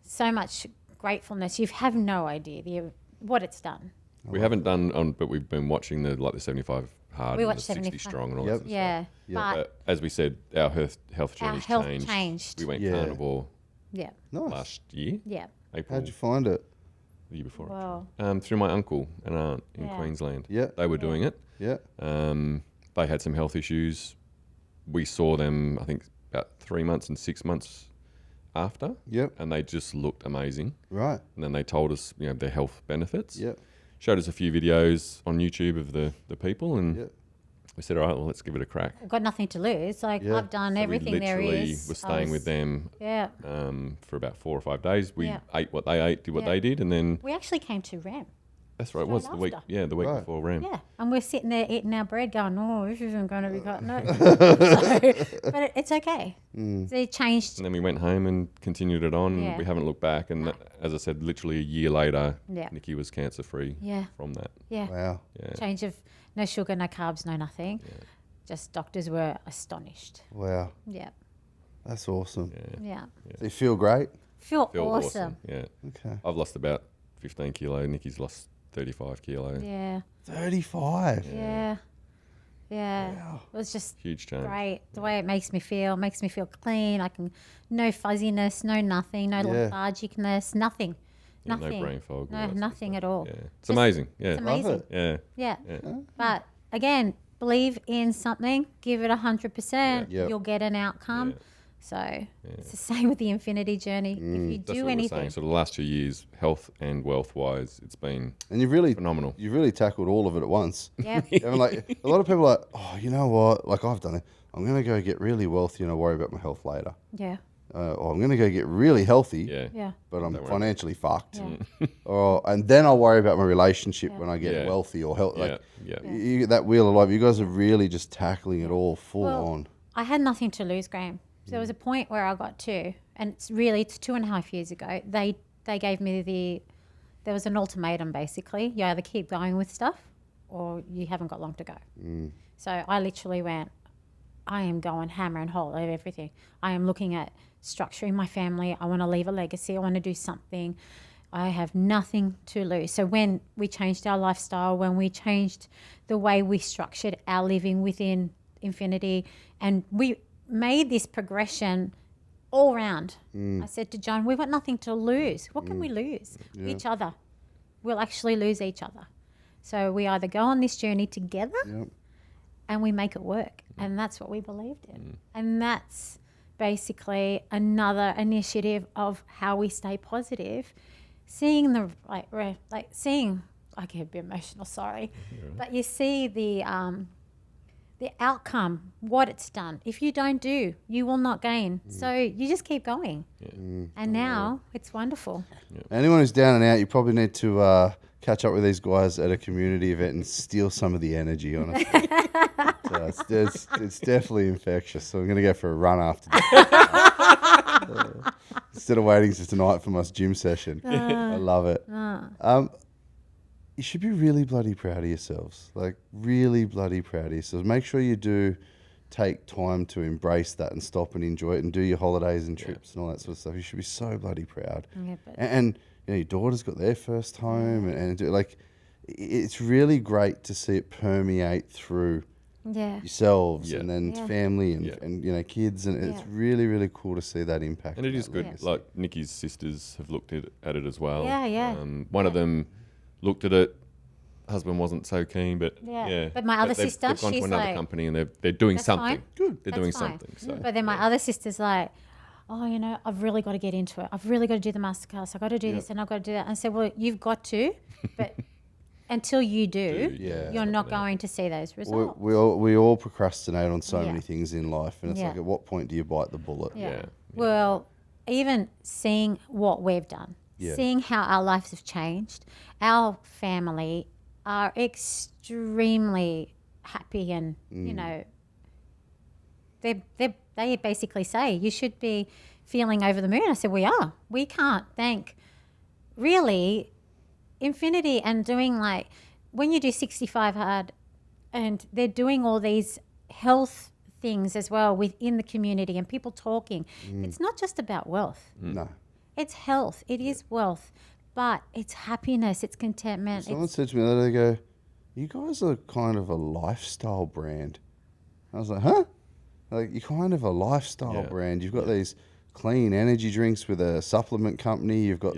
so much gratefulness. You have no idea what it's done.
We haven't done on, but we've been watching the 75 hard
We
and the
watched
60
75.
strong and all
Yep.
that. Sort of
Yeah,
stuff.
Yeah.
but
As we said, our health
our
journey's
health
changed.
changed.
We went
Yeah.
carnivore
Yeah,
Nice.
last year,
yeah.
April,
How'd you find it?
the year before.
Wow.
Through my uncle and aunt in
Yeah.
Queensland.
Yeah.
They were doing it.
Yeah.
They had some health issues. We saw them, I think, about 3 months and 6 months after.
Yep.
And they just looked amazing.
Right.
And then they told us, their health benefits.
Yep.
Showed us a few videos on YouTube of the people, and
Yep.
we said, all right, well, let's give it a crack.
I've got nothing to lose. Like
Yeah.
I've done
So
everything there
we literally
is.
were
I
staying
was-
with them
Yeah,
for about 4 or 5 days. We
Yeah.
ate what they ate, did what
Yeah.
they did, and then
we actually came to REM.
that's right. It
straight
was the week,
after.
the week
Right.
before REM.
Yeah, and we're sitting there eating our bread, going, "Oh, this isn't going to be cut." No, but it's okay.
Mm.
So it changed.
And then we went home and continued it on.
Yeah.
We haven't looked back, and as I said, literally a year later,
Yeah.
Nikki was cancer free
Yeah,
from that.
yeah.
Wow.
Yeah.
Change of no sugar, no carbs, no nothing. Just doctors were astonished.
Wow.
Yeah,
That's awesome.
yeah.
So you feel great?
Feel
Feel
awesome.
Yeah.
Okay.
I've lost about 15 kilo. Nikki's lost 35 kilo.
Yeah,
35.
yeah, yeah. It was just
Huge change.
great. The way it makes me feel clean. I can, no fuzziness, no nothing, no
Yeah.
lethargicness, nothing.
Yeah,
Nothing.
no brain fog. all
No,
that sort of
nothing
stuff.
at all.
Yeah. It's
Just-
amazing. Yeah.
It's amazing.
it.
Yeah.
Yeah.
Yeah.
But again, believe in something, give it 100%,
Yeah. Yep.
you'll get an outcome.
Yeah.
So it's the same with the infinity journey. If you
That's
do
what we're
anything,
saying. So the last 2 years, health and wealth wise, it's been
And you've really
phenomenal.
You've really tackled all of it at once.
yeah,
I mean, like a lot of people are like, oh, you know what? Like I've done it. I'm going to go get really wealthy and I'll worry about my health later.
yeah,
Or I'm going to go get really healthy,
Yeah.
yeah,
but I'm
Don't worry.
financially fucked.
yeah.
And then I'll worry about my relationship
Yeah.
when I get
Yeah.
wealthy or health. Like,
Yeah.
you, that wheel of life, you guys are really just tackling it all full
Well,
on.
I had nothing to lose, Graham. So there was a point where I got to, and it's 2.5 years ago. They gave me there was an ultimatum basically. You either keep going with stuff, or you haven't got long to go. So I literally went, I am going hammer and hole at everything. I am looking at structuring my family. I want to leave a legacy. I want to do something. I have nothing to lose. So when we changed our lifestyle, when we changed the way we structured our living within Infinity, and we made this progression all round. I said to John, we've got nothing to lose. What can we lose? Each other. We'll actually lose each other. So we either go on this journey together
Yep.
and we make it work. And that's what we believed in. And that's basically another initiative of how we stay positive. Seeing seeing, I get a bit emotional, sorry. But you see the outcome, what it's done. If you don't do, you will not gain. So you just keep going. And now it's wonderful.
Anyone who's down and out, you probably need to catch up with these guys at a community event and steal some of the energy, honestly. So it's definitely infectious. So I'm going to go for a run after this. Instead of waiting till tonight for my gym session. I love it. You should be really bloody proud of yourselves. Like, really bloody proud of yourselves. Make sure you do take time to embrace that and stop and enjoy it and do your holidays and trips and all that sort of stuff. You should be so bloody proud.
Yeah, but
And you know, your daughter's got their first home and like, it's really great to see it permeate through
yeah.
yourselves
Yeah.
and then
Yeah.
family and,
Yeah.
and you know, kids. And it's
Yeah.
really, really cool to see that impact.
And it
on
is
that
good.
legacy.
Like Nikki's sisters have looked at it as well.
Yeah, yeah.
One of them looked at it. Husband wasn't so keen, but
Yeah. But my other sister,
they've gone
she's
to another
like,
company and they're doing
"That's
something.
fine.
Good. They're
That's
doing
fine."
something. So
But then my other sister's like, oh, you know, I've really got to get into it. I've really got to do the masterclass. I've got to do this and I've got to do that. And I said, well, you've got to, but until you do,
Yeah.
you're not going to see those results.
We all procrastinate on so
Yeah.
many things in life. And it's
Yeah.
like, at what point do you bite the bullet?
yeah.
Well, even seeing what we've done,
Yeah.
seeing how our lives have changed, our family are extremely happy and, you know, they basically say, you should be feeling over the moon. I said, we are. We can't thank, really, Infinity and doing like, when you do 65 hard and they're doing all these health things as well within the community and people talking. It's not just about wealth.
No.
It's health. It is wealth. But it's happiness. It's contentment.
Someone said to me the other day, they go, you guys are kind of a lifestyle brand. I was like, huh? Like, you're kind of a lifestyle
Yeah.
brand. You've got these clean energy drinks with a supplement company. You've got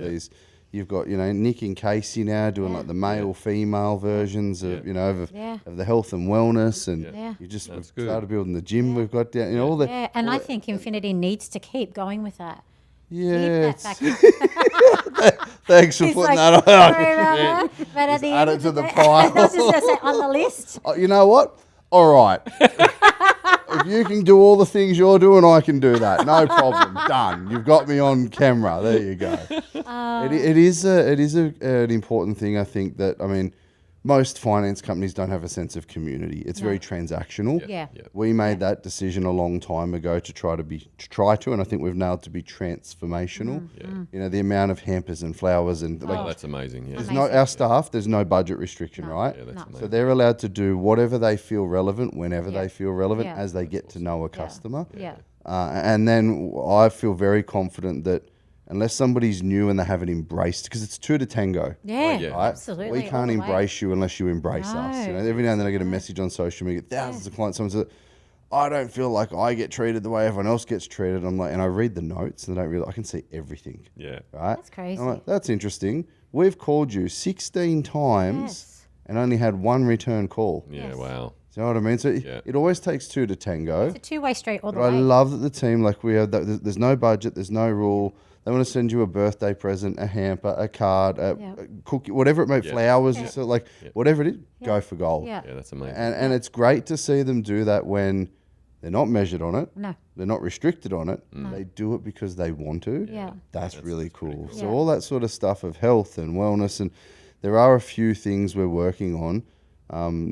you know, Nick and Casey now doing like the male, female versions of, you know, of the health and wellness. And
Yeah.
you just
That's
we've
good.
started building the gym we've got down, you know, all the.
Yeah, and I think Infinity needs to keep going with that.
Yeah.
Keep that
it's-
back.
Thanks for
He's
putting
like,
that on.
sorry about that. But at the
add
end
it
of
to the
day-
pile.
I was just going to say, on the list.
Oh, you know what? All right. If you can do all the things you're doing, I can do that. No problem. Done. You've got me on camera. There you go. It is an important thing. I think that, I mean, most finance companies don't have a sense of community. It's very transactional.
Yeah.
We made that decision a long time ago to try to, and I think we've nailed to be transformational. You know, the amount of hampers and flowers and like,
Oh, that's amazing. Yeah.
there's no, our staff, there's no budget restriction, right?
Yeah, that's
No.
amazing.
So they're allowed to do whatever they feel relevant, whenever
Yeah.
they feel relevant,
Yeah.
as they get to know a customer.
Yeah.
And then I feel very confident that unless somebody's new and they haven't embraced, because it's two to tango.
Yeah,
yeah.
Right?
absolutely.
We
all
can't
the way.
embrace you unless you embrace us. You know, every now and then I get a message on social media, thousands of clients, someone says, I don't feel like I get treated the way everyone else gets treated. I'm like, and I read the notes and I can see everything.
Yeah.
Right?
That's crazy.
I'm like, that's interesting. We've called you 16 times
Yes.
and only had one return call.
Yeah.
Yes.
Wow.
Do you know what I mean? So
Yeah.
it always takes two to tango.
It's a two-way street all the
But I
way.
love that the team, like we have, there's no budget, there's no rule. They want to send you a birthday present, a hamper, a card, a cookie, whatever it may be, flowers, just so, like whatever it is, go for gold.
Yeah.
Yeah, that's amazing.
And it's great to see them do that when they're not measured on it,
No.
they're not restricted on it. They do it because they want to.
Yeah.
That's really cool. So
Yeah.
all that sort of stuff of health and wellness, and there are a few things we're working on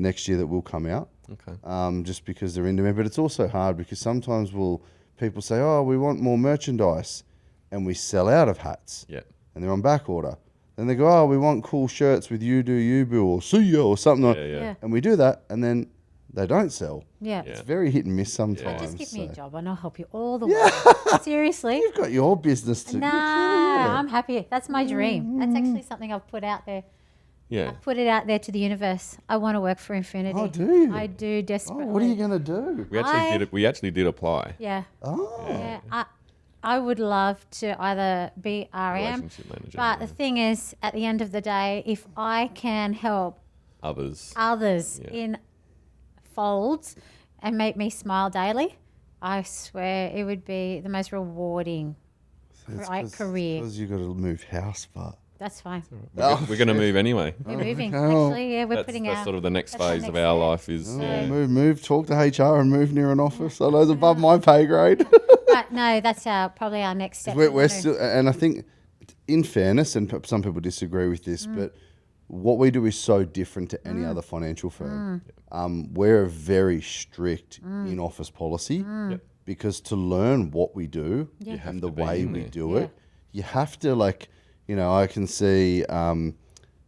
next year that will come out.
Okay.
Just because they're into me. But it's also hard because sometimes people say, oh, we want more merchandise, and we sell out of hats,
Yeah.
and they're on back order. Then they go, oh, we want cool shirts with you do you boo or see ya or something like
Yeah. Yeah.
Yeah.
and we do that, and then they don't sell.
Yeah.
It's very hit and miss sometimes.
Just give me a
so.
job and I'll help you all the way. Seriously.
You've got your business to
Nah, I'm happy. That's my dream. That's actually something I've put out there.
Yeah.
Put it out there to the universe. I want to work for Infinity.
Oh, do you?
I do
Oh,
desperately.
what are you going to do?
We actually did apply.
Yeah.
Oh.
Yeah. I would love to either be RM,
Relationship manager.
but the thing is, at the end of the day, if I can help
Others.
others
Yeah.
in folds and make me smile daily, I swear it would be the most rewarding career.
Because you've got to move house, but
That's fine.
We're going to move anyway.
We're moving.
okay, well,
Actually, yeah, we're
That's,
putting
that's
our...
sort of the next
that's our
phase
next
of our
step.
life is
Move, talk to HR and move near an office. I know it's above my pay grade.
But no, that's probably our next step.
we're still, and I think, in fairness, and some people disagree with this, but what we do is so different to any other financial firm. We're very strict in office policy because to learn what we do and the
to be
way
in
we
there.
do it, you have to I can see,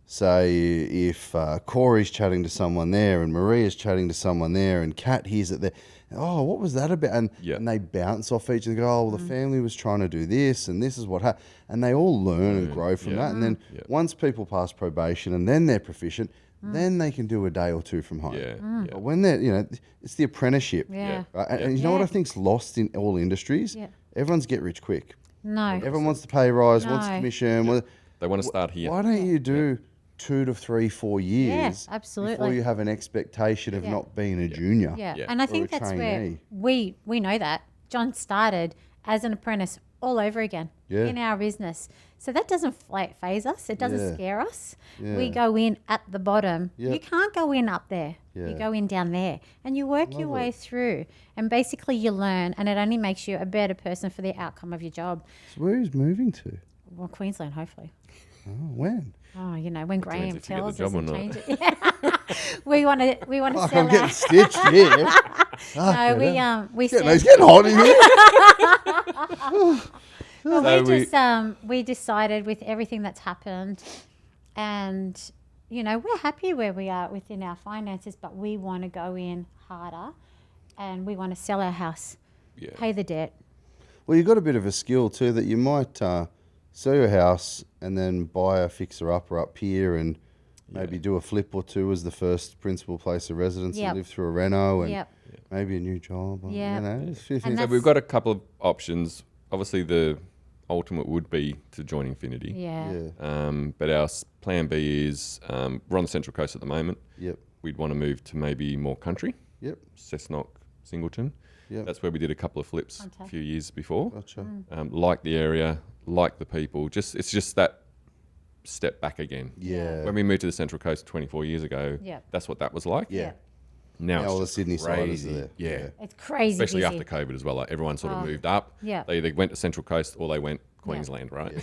say, if Corey's chatting to someone there and Maria's chatting to someone there and Kat hears it there. Oh, what was that about? And they bounce off each other and go, oh, well, the family was trying to do this and this is what happened. And they all learn and grow from that. And then once people pass probation and then they're proficient, then they can do a day or two from home. But when they're, it's the apprenticeship.
Yeah.
Right? And you know what I think's lost in all industries?
Yeah.
Everyone's get rich quick.
No.
Everyone wants to pay rise, wants
No.
commission.
they want to start here.
Why don't you do 2 to 3, 4 years
absolutely.
before you have an expectation of not being a junior?
Yeah.
Yeah.
And I
Or
think
a
that's where
trainee.
we know that. John started as an apprentice all over again
Yeah.
in our business. So that doesn't phase us. It doesn't
Yeah.
scare us.
Yeah.
We go in at the bottom.
Yep.
You can't go in up there.
Yeah.
You go in down there and you work your way through. And basically you learn and it only makes you a better person for the outcome of your job.
So where is moving to?
Well, Queensland, hopefully.
Oh, when?
Oh, when Graham
if you get
tells
the
us
job
to
or
change it. we want to
Fuck,
sell
I'm getting
our...
stitched here.
No, we
It's
said...
getting hot in here.
Well,
So
we decided with everything that's happened, and we're happy where we are within our finances, but we want to go in harder, and we want to sell our house, pay the debt.
Well, you've got a bit of a skill too that you might sell your house and then buy a fixer-upper up here and maybe do a flip or two as the first principal place of residence
Yep.
and live through a reno and
Yep.
maybe a new job. Or,
Yep.
a few
And
things.
So we've got a couple of options. Obviously, the ultimate would be to join Infinity.
Yeah.
But our plan B is we're on the Central Coast at the moment.
Yep.
We'd want to move to maybe more country,
Yep.
Cessnock, Singleton.
Yep.
That's where we did a couple of flips a few years before.
Gotcha.
Like the area, like the people. It's just that step back again.
Yeah.
When we moved to the Central Coast 24 years ago,
Yep.
that's what that was like.
Yeah.
Now it's
all the
just
Sydney siders
crazy.
are there.
Yeah.
It's crazy
Especially
busy.
after COVID as well. Like everyone sort of moved up.
Yeah.
They either went to Central Coast or they went Queensland, right?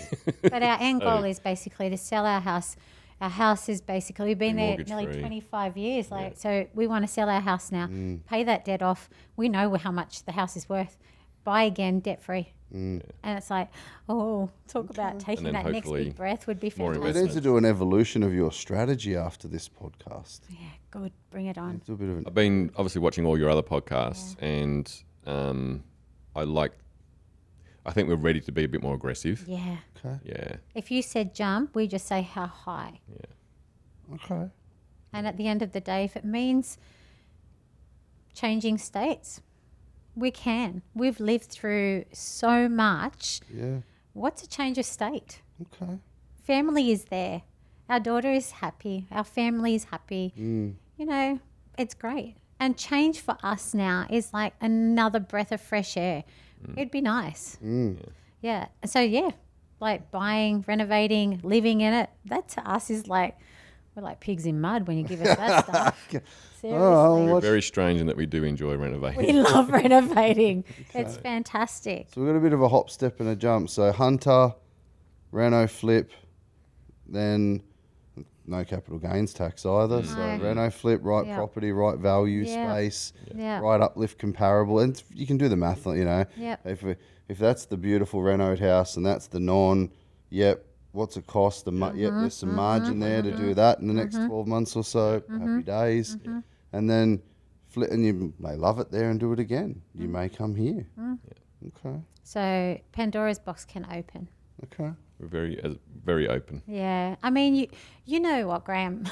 But our end goal is basically to sell our house. Our house is basically, we've been there
mortgage-free.
nearly 25 years. So we want to sell our house now, pay that debt off. We know how much the house is worth. Buy again, debt free. And it's like, talk about taking
then
that next
hopefully
big breath would be
more
We
fantastic.
need to do an evolution of your strategy after this podcast.
Yeah, good. Bring it on.
Do a bit of an
I've been obviously watching all your other podcasts and I think we're ready to be a bit more aggressive.
Yeah.
Yeah.
If you said jump, we just say how high.
okay.
And at the end of the day, if it means changing states, we can. We've lived through so much.
Yeah.
What's a change of state?
Okay.
Family is there. Our daughter is happy. Our family is happy. It's great. And change for us now is like another breath of fresh air. It'd be nice. Yeah. So, like buying, renovating, living in it, that to us is like, we're like pigs in mud when you give us that stuff. Seriously.
We're very strange in that we do enjoy renovating.
We love renovating. It's fantastic.
So we've got a bit of a hop, step, and a jump. So Hunter, Reno flip, then no capital gains tax either. So Reno flip, right
Yeah.
property, right value,
Yeah.
space,
Yeah.
right uplift comparable. And you can do the math,
Yep.
If that's the beautiful Renoed house and that's the non, what's it cost? There's some margin there to do that in the next 12 months or so. Happy days. And then flip, and you may love it there and do it again. You may come here. Okay.
So Pandora's box can open.
Okay.
We're very open.
Yeah. I mean, you know what, Graham?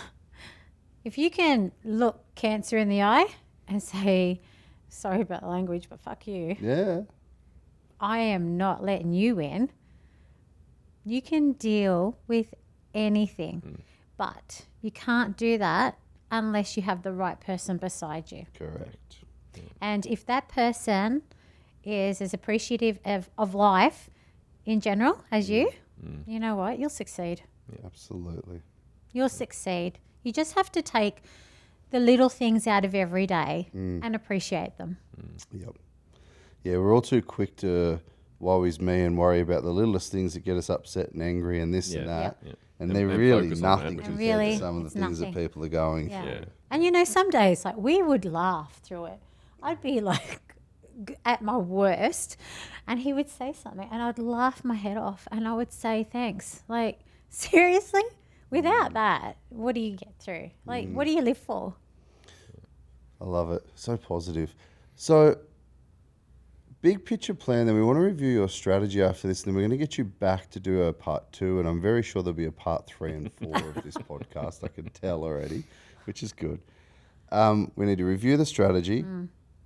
If you can look cancer in the eye and say, sorry about the language, but fuck you,
Yeah.
I am not letting you in. You can deal with anything, but you can't do that unless you have the right person beside you.
Correct.
And if that person is as appreciative of life in general as you, you know what? You'll succeed.
Absolutely.
You'll succeed. You just have to take the little things out of every day and appreciate them.
Yep. Yeah, we're all too quick to woe-is me and worry about the littlest things that get us upset and angry and this and that.
Yeah.
And
And-
they're
and
really
focus on that,
nothing
which
compared
is-
Really,
to some of the
it's
things
nothing.
that people are going
Yeah.
through.
Yeah.
And you know, some days like we would laugh through it. I'd be like at my worst, and he would say something, and I'd laugh my head off, and I would say thanks. Like seriously, without that, what do you get through? Like, what do you live for?
I love it. So positive. So, big picture plan, then we want to review your strategy after this, and then we're going to get you back to do a part 2, and I'm very sure there'll be a part 3 and 4 of this podcast. I can tell already, which is good. We need to review the strategy,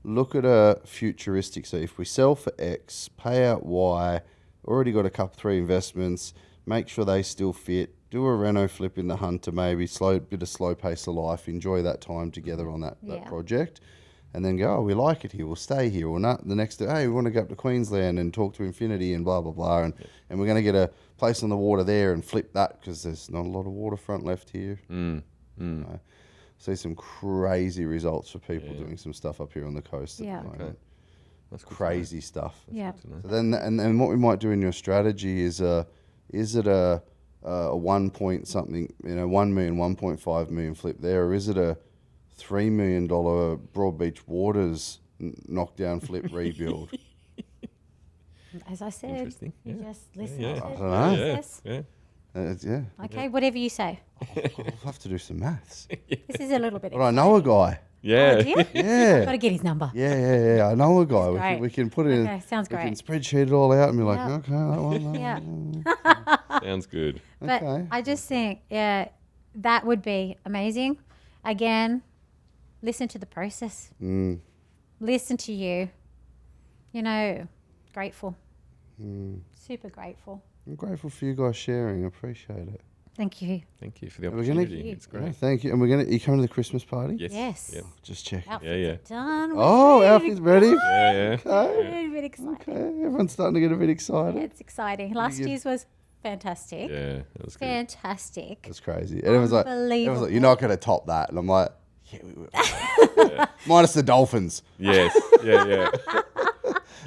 look at a futuristic. So if we sell for X, pay out Y, already got a couple 3 investments, make sure they still fit, do a reno flip in the Hunter, maybe bit of slow pace of life, enjoy that time together on that
Yeah.
project, and then go, oh, we like it here, we'll stay here. Or not, the next day, hey, we want to go up to Queensland and talk to Infinity and blah, blah, blah. And we're going to get a place on the water there and flip that because there's not a lot of waterfront left here. See some crazy results for people doing some stuff up here on the coast
Yeah.
at the moment.
That's good to know.
Crazy stuff.
Yeah.
So then, and what we might do in your strategy is it a 1 point something, 1 million, 1.5 million flip there, or is it a $3 million Broadbeach Waters knockdown flip rebuild?
As I said,
Interesting.
you
Yeah.
just listen
Yeah.
to
I
the
don't know.
process.
Yeah.
Yeah,
Okay, whatever you say.
I'll have to do some maths.
This is a little bit.
But I know a guy.
Yeah.
Oh, do you? Got
Yeah.
to get his number.
Yeah. I know a guy.
great.
We can put it
Okay, sounds
we can
great.
spreadsheet it all out and be like,
Yeah.
okay, that one.
Yeah.
Sounds good.
But
Okay.
I just think, yeah, that would be amazing. Again, listen to the process. Listen to you. Grateful. Super grateful.
I'm grateful for you guys sharing. I appreciate it.
Thank you.
Thank you for the
We're gonna-
opportunity. It's
Yeah,
great.
thank you. And you coming to the Christmas party?
Yes.
Yes.
Yep.
Just check.
Outfits
yeah.
are done. We're
Oh,
ready
outfit's
to
ready.
Yeah, yeah.
go. A bit exciting.
Okay, everyone's starting to get a bit excited.
Yeah, it's exciting. Last
give-
year's was fantastic.
Yeah, that was good.
Fantastic.
That's crazy. And everyone's like,
Unbelievable.
you're not going to top that. And I'm like, yeah, we will. Minus the Dolphins
Yes. Yeah.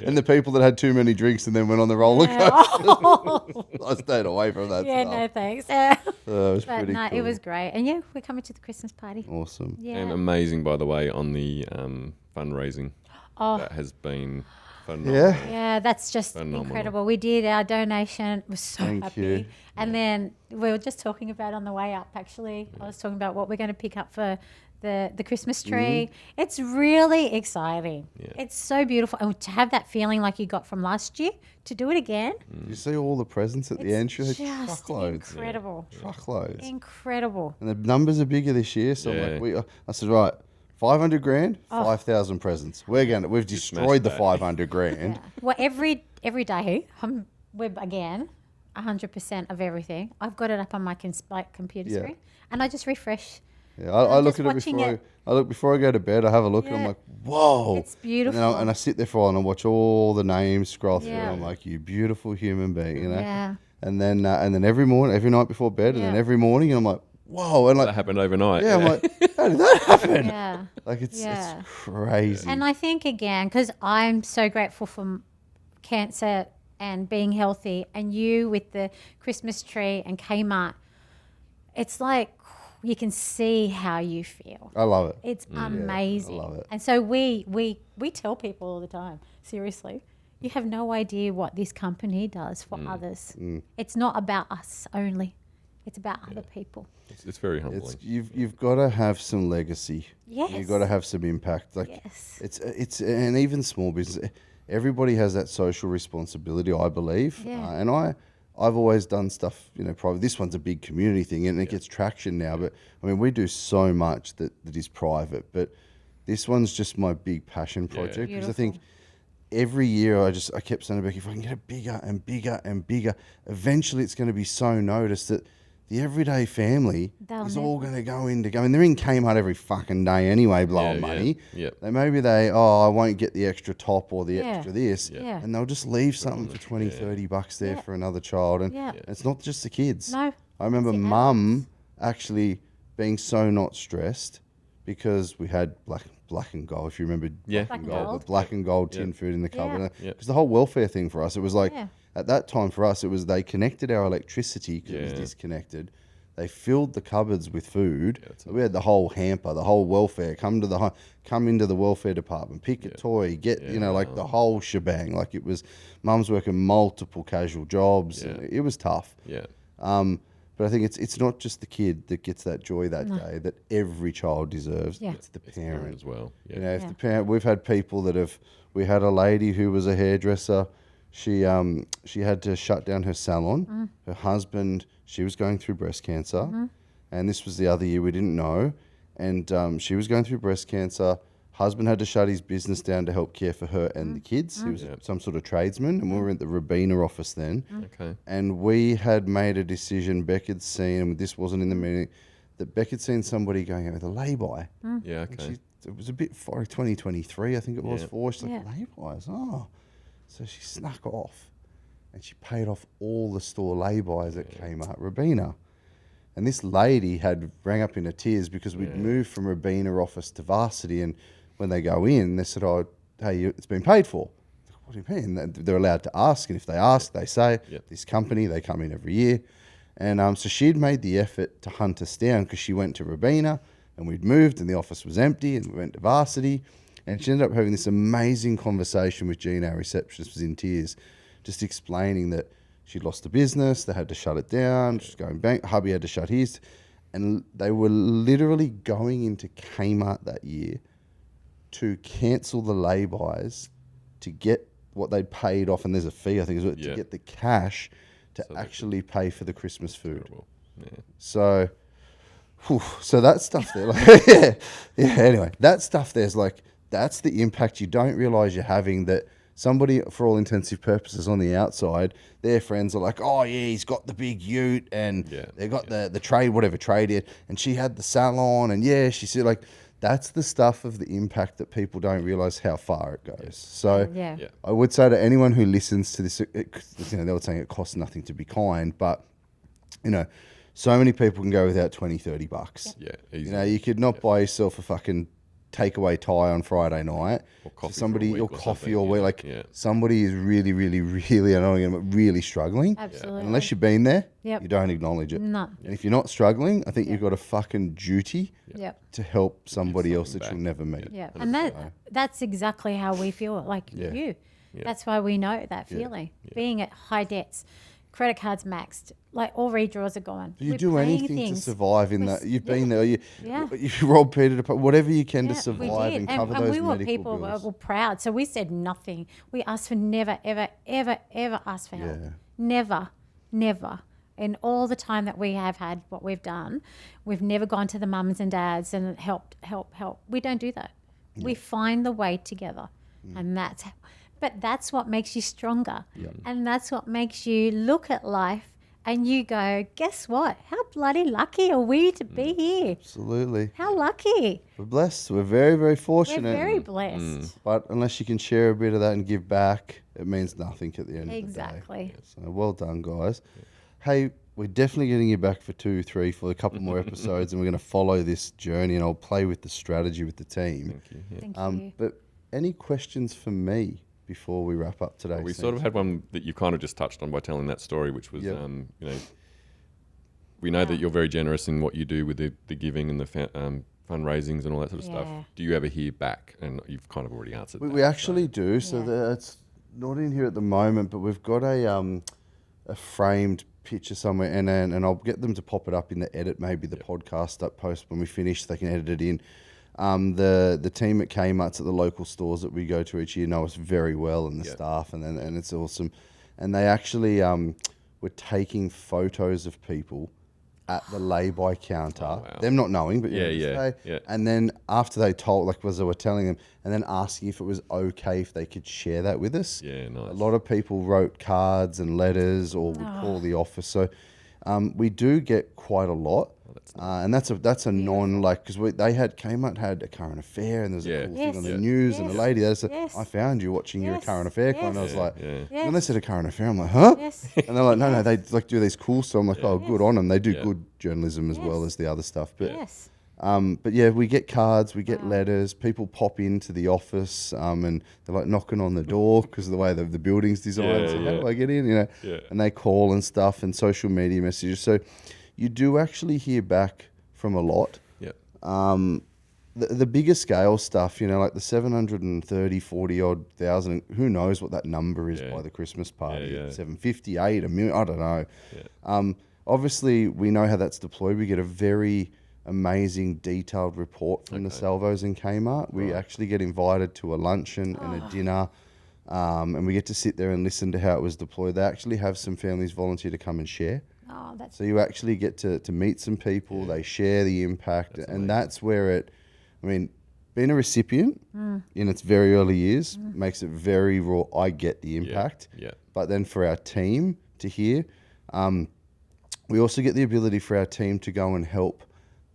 and the people that had too many drinks and then went on the roller coaster.
Oh,
I stayed away from that
yeah,
stuff.
no thanks.
It was
But
pretty
no,
cool.
it was great. And yeah, we're coming to the Christmas party.
Awesome.
Yeah.
And amazing, by the way, on the fundraising.
Oh.
That has been phenomenal.
Yeah.
Yeah, that's just
Phenomenal.
incredible. We did our donation. Was so
Thank
happy.
you.
And then we were just talking about on the way up. Actually, I was talking about what we're going to pick up for the Christmas tree. It's really exciting.
Yeah.
It's so beautiful, and to have that feeling like you got from last year to do it again.
You see all the presents at the
It's
entry?
just
Truckloads.
incredible.
Truckloads.
Incredible.
And the numbers are bigger this year. So
Yeah.
I'm like, I said, right, 500 grand,
Oh.
5,000 presents. We've destroyed the
that.
500 grand.
Well, every day, we're again 100% of everything. I've got it up on my computer
Yeah.
screen, and I just refresh.
Yeah, I
I'm
look
just
at it
watching
before
it.
I look before I go to bed. I have a look and I'm
Yeah.
like, whoa,
It's beautiful.
And I sit there for a while and I watch all the names scroll through.
Yeah.
And I'm like, you beautiful human being,
Yeah.
And then every morning, every night before bed, and then
Yeah.
every morning, and I'm like, whoa, and
That
like,
happened overnight.
yeah, I'm like, how did that happen?
Yeah.
Like it's
Yeah.
crazy.
And I think again, because I'm so grateful for cancer and being healthy, and you with the Christmas tree and Kmart, it's like you can see how you feel.
I love it.
It's amazing.
love it.
And so we tell people all the time, seriously, you have no idea what this company does for others. It's not about us only. It's about other people.
It's very humbling.
You've got to have some legacy.
Yes.
You've got to have some impact. Like
Yes.
it's and even small business. Everybody has that social responsibility, I believe.
Yeah.
And I've always done stuff, private. This one's a big community thing and it gets traction now. But I mean, we do so much that is private. But this one's just my big passion project because I think every year I kept saying to Becky, if I can get it bigger and bigger and bigger, eventually it's going to be so noticed that the everyday family
They'll
is
never-
all going to go into. I mean, they're in Kmart every fucking day anyway, blowing
Yeah,
money.
yeah.
Maybe I won't get the extra top or the
Yeah.
extra this.
Yeah.
And they'll just leave something for $20, $30 there
Yeah.
for another child. And
Yeah.
it's not just the kids.
No.
I remember
the
Mum actually being so not stressed because we had black and gold. If you remember,
Yeah.
Black and
gold,
gold.
the black and gold tin food in the
Yeah.
cupboard.
Yeah.
Because the whole welfare thing for us, it was like
Yeah.
at that time for us, it was they connected our electricity because it was
Yeah.
disconnected. They filled the cupboards with food.
that's
We had the whole hamper, the whole welfare. Come into the welfare department, pick a toy, get like the whole shebang. Like it was, Mum's working multiple casual jobs.
Yeah.
It was tough.
Yeah.
But I think it's not just the kid that gets that joy that day that every child deserves.
Yeah.
It's the parent
As well. Yeah.
You know, if the parent, we've had people that have. We had a lady who was a hairdresser. She had to shut down her salon. Her husband, she was going through breast cancer, and this was the other year we didn't know, and she was going through breast cancer. Husband had to shut his business down to help care for her and the kids. He was some sort of tradesman, and we were at the Rabina office then.
Okay.
And we had made a decision. Beck had seen, and this wasn't in the meeting, that Beck had seen somebody going out with a lay-by.
Yeah.
And
Okay.
it was a bit for 2023, I think it was
Yeah.
for. She's like,
Yeah.
lay-bys, oh. So she snuck off, and she paid off all the store lay-bys at Kmart Rabina. And this lady had rang up in a tears because we'd moved from Rabina office to Varsity, and when they go in, they said, "Oh, hey, it's been paid for." What do you mean? They're allowed to ask, and if they ask, they say, "This company, they come in every year." And so she'd made the effort to hunt us down because she went to Rabina, and we'd moved, and the office was empty, and we went to Varsity, and she ended up having this amazing conversation with Gina, our receptionist, was in tears, just explaining that she'd lost the business, they had to shut it down, she's going bank, hubby had to shut his, and they were literally going into Kmart that year to cancel the lay-bys to get what they'd paid off, and there's a fee, I think, is it, to get the cash to actually pay for the Christmas food.
Terrible. Yeah.
So, so that stuff there, like, anyway, that stuff there's like, that's the impact you don't realise you're having, that somebody, for all intensive purposes on the outside, their friends are like, oh yeah, he's got the big ute, and they got the trade, whatever trade it, and she had the salon, and she said, like, that's the stuff of the impact that people don't realise how far it goes. So I would say to anyone who listens to this, they were saying it costs nothing to be kind, but so many people can go without 20, 30 bucks.
Yeah. Easy.
You could not buy yourself a fucking takeaway tie on Friday night.
Or coffee
somebody,
for a week
or
or
coffee
something,
or week.
yeah,
Like
yeah.
somebody is really, really, really, I know again, but really struggling.
Absolutely.
And unless you've been there,
Yep.
you don't acknowledge it.
No.
And if you're not struggling, I think you've got a fucking duty
Yep.
to help somebody else that
back.
you'll never meet.
Yeah. And that's exactly how we feel, like you. That's why we know that feeling. Being at high debts, credit cards maxed, like all redraws are gone.
You
We're
do
paying
anything to
things.
survive in
We're
that. You've been there. You
Yeah.
rob Peter to pay, whatever you can to
Yeah,
survive and cover
and
those
we were
medical
people
bills.
were proud, so we said nothing. We asked for never, ever, ever, ever asked for help.
Yeah.
Never, never. In all the time that we have had what we've done, we've never gone to the mums and dads and help. We don't do that. We find the way together, and that's what makes you stronger, and that's what makes you look at life and you go, guess what? How bloody lucky are we to be here?
Absolutely.
How lucky.
We're blessed. We're very, very
We're
fortunate.
very blessed.
But unless you can share a bit of that and give back, it means nothing at the end of the day.
Exactly.
So well done, guys. Hey, we're definitely getting you back for 2, 3, for a couple more episodes, and we're going to follow this journey, and I'll play with the strategy with the team.
Thank you. Yeah.
Thank you.
But any questions for me before we wrap up today?
We sort of had one that you kind of just touched on by telling that story, which was, we know that you're very generous in what you do with the giving and the fundraisings and all that sort of stuff.
Yeah.
Do you ever hear back? And you've kind of already answered that.
We actually do. So
Yeah.
that's not in here at the moment, but we've got a framed picture somewhere, and I'll get them to pop it up in the edit, maybe the podcast up post when we finish, they can edit it in. The team at Kmart's at the local stores that we go to each year know us very well, and the staff, and it's awesome. And they actually were taking photos of people at the lay-by counter,
wow.
them not knowing, but
Yeah.
and then after they told, like, as they were telling them, and then asking if it was okay if they could share that with us.
Yeah, nice.
A lot of people wrote cards and letters or would call the office. So we do get quite a lot.
that's nice.
And that's a non like because Kmart had a current affair and there's
Yeah.
a cool
Yes.
thing on the
Yeah.
news and a
Yes.
lady that said,
Yes.
I found you watching your
Yes.
current affair
Yes.
and I was like,
Yeah.
Yes.
and they said a current affair. I'm like, huh?
Yes.
And they're like, no, they like do these cool stuff. I'm like, oh, good on them. They do
Yeah.
good journalism as well
Yes.
as the other stuff. But
Yes.
but yeah, we get cards, we get letters. People pop into the office, and they're like knocking on the door because of the way the building's designed.
Yeah,
So
yeah.
how do I get in? You know,
Yeah.
and they call and stuff, and social media messages. So you do actually hear back from a lot.
Yeah.
The bigger scale stuff, you know, like the 730, 40 odd thousand, who knows what that number is
Yeah.
by the Christmas party?
Yeah, yeah.
758, a million, I don't know.
Yeah.
Obviously, we know how that's deployed. We get a very amazing detailed report from the Salvos in Kmart. We actually get invited to a luncheon and a dinner, and we get to sit there and listen to how it was deployed. They actually have some families volunteer to come and share.
Oh, that's
So you actually get to meet some people. They share the impact, and that's where I mean, being a recipient in its very early years makes it very raw. I get the impact.
Yeah.
But then for our team to hear, we also get the ability for our team to go and help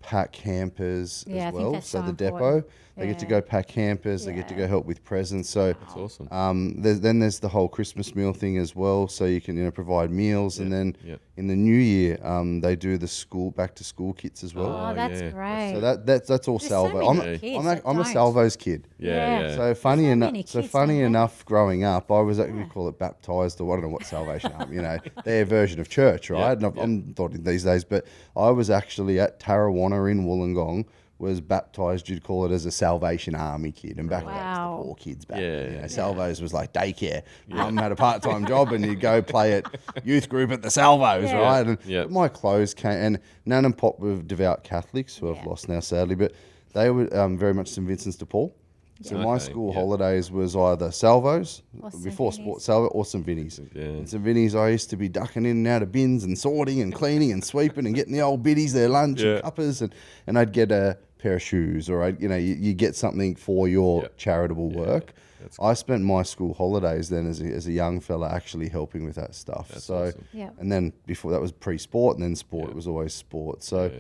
pack hampers
Yeah, I
as
think
well.
that's
So
so
the depot,
important.
they get to
Yeah.
go pack hampers. They get to
Yeah.
go help with presents. So
That's awesome.
then there's the whole Christmas meal thing as well. So you can provide meals, and then
Yeah.
in the new year they do the back to school kits as well.
oh, that's
yeah.
great.
So that's all
There's so
Salvo.
many
I'm
kids
I'm
that
a
don't.
Salvo's kid.
Yeah.
Yeah.
Yeah.
So funny
so
enough,
many kids don't have
enough, growing up, I was we call it baptized, or I don't know what Salvation Army, their version of church, right? And I'm thought these days, but I was actually at Tarrawanna in Wollongong, was baptized. You'd call it as a Salvation Army kid, and back then it was
Wow.
the poor kids back.
Yeah,
then,
yeah.
Salvos was like daycare. Mum had a part-time job, and you'd go play at youth group at the Salvos,
Yeah.
right? And
Yeah.
my clothes came, and Nan and Pop were devout Catholics who I've
Yeah.
lost now, sadly, but they were very much St Vincent's de Paul. So my
Okay,
school
yeah.
holidays was either Salvos
Or St.
before
Vinny's.
sport Salvo or St Vinny's.
Yeah.
And St Vinny's, I used to be ducking in and out of bins and sorting and cleaning and sweeping and getting the old biddies their lunch
Yeah.
and cuppers, and I'd get a pair of shoes, or you get something for your
Yeah.
charitable work.
That's
I spent my school holidays then as a young fella actually helping with that stuff.
That's
so
awesome.
Yeah.
and then before that was pre-sport, and then sport, it was always sport. So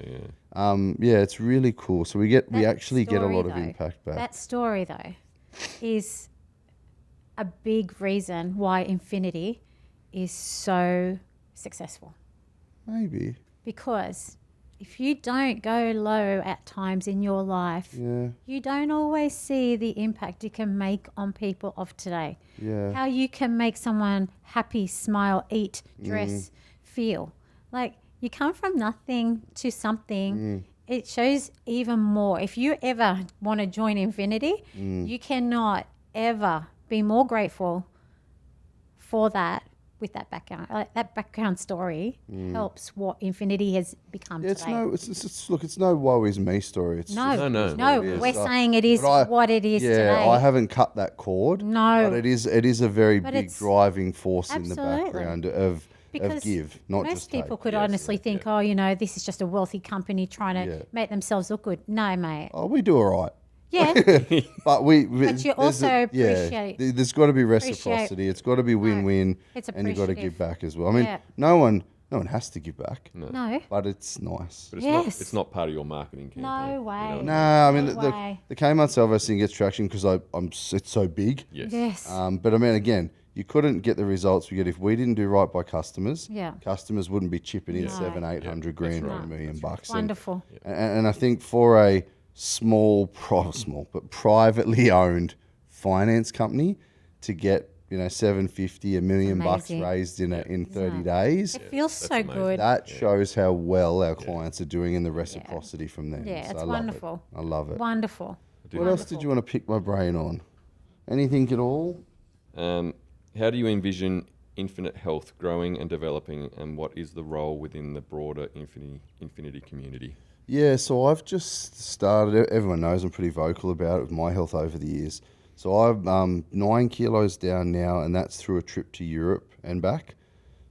Yeah.
it's really cool. So we
That
actually get a
story,
lot of
though,
impact back.
That story, though, is a big reason why Infinity is so successful.
Maybe.
Because if you don't go low at times in your life,
Yeah.
you don't always see the impact you can make on people of today.
Yeah.
How you can make someone happy, smile, eat, dress, feel. Like you come from nothing to something. It shows even more. If you ever want to join Infinity, you cannot ever be more grateful for that with that background. Like that background story helps what Infinity has become
Yeah,
today.
it's no woe is me story. It's
No,
just-
No,
no,
it is.
we're saying it is
But
what it is
yeah,
today.
I haven't cut that cord.
No.
But it is a very
But
big
it's-
driving force in the
Absolutely.
background of
because
give, not
most
just
people
take.
could honestly think, oh, this is just a wealthy company trying to
Yeah.
make themselves look good. No, mate.
Oh, we do all right.
Yeah,
But you
But you also appreciate-
there's got to be reciprocity. It's got to be win-win,
it's
and you got to give
appreciative.
back as well. I mean,
Yeah.
no one has to give back,
no,
but it's nice.
But it's
Yes.
it's not part of your marketing campaign.
No way.
No, I mean
No way.
the Kmart Salvo thing gets traction because it's so big.
Yes.
yes,
But I mean, again, you couldn't get the results we get if we didn't do right by customers.
Yeah.
Customers wouldn't be chipping in
No.
700-800 grand or
right.
$1 million bucks.
wonderful.
And I think for a small but privately owned finance company to get 750 $1 million bucks
amazing.
raised in 30 days,
It feels so
amazing.
good.
that shows how well our clients are doing and the reciprocity from them.
Yeah,
So
it's
I love it.
wonderful.
I love it.
Wonderful.
What else did you want to pick my brain on? Anything at all?
How do you envision Infinite Health growing and developing, and what is the role within the broader Infinity community?
Yeah, so I've just started. Everyone knows I'm pretty vocal about it with my health over the years. So I'm 9 kilos down now, and that's through a trip to Europe and back.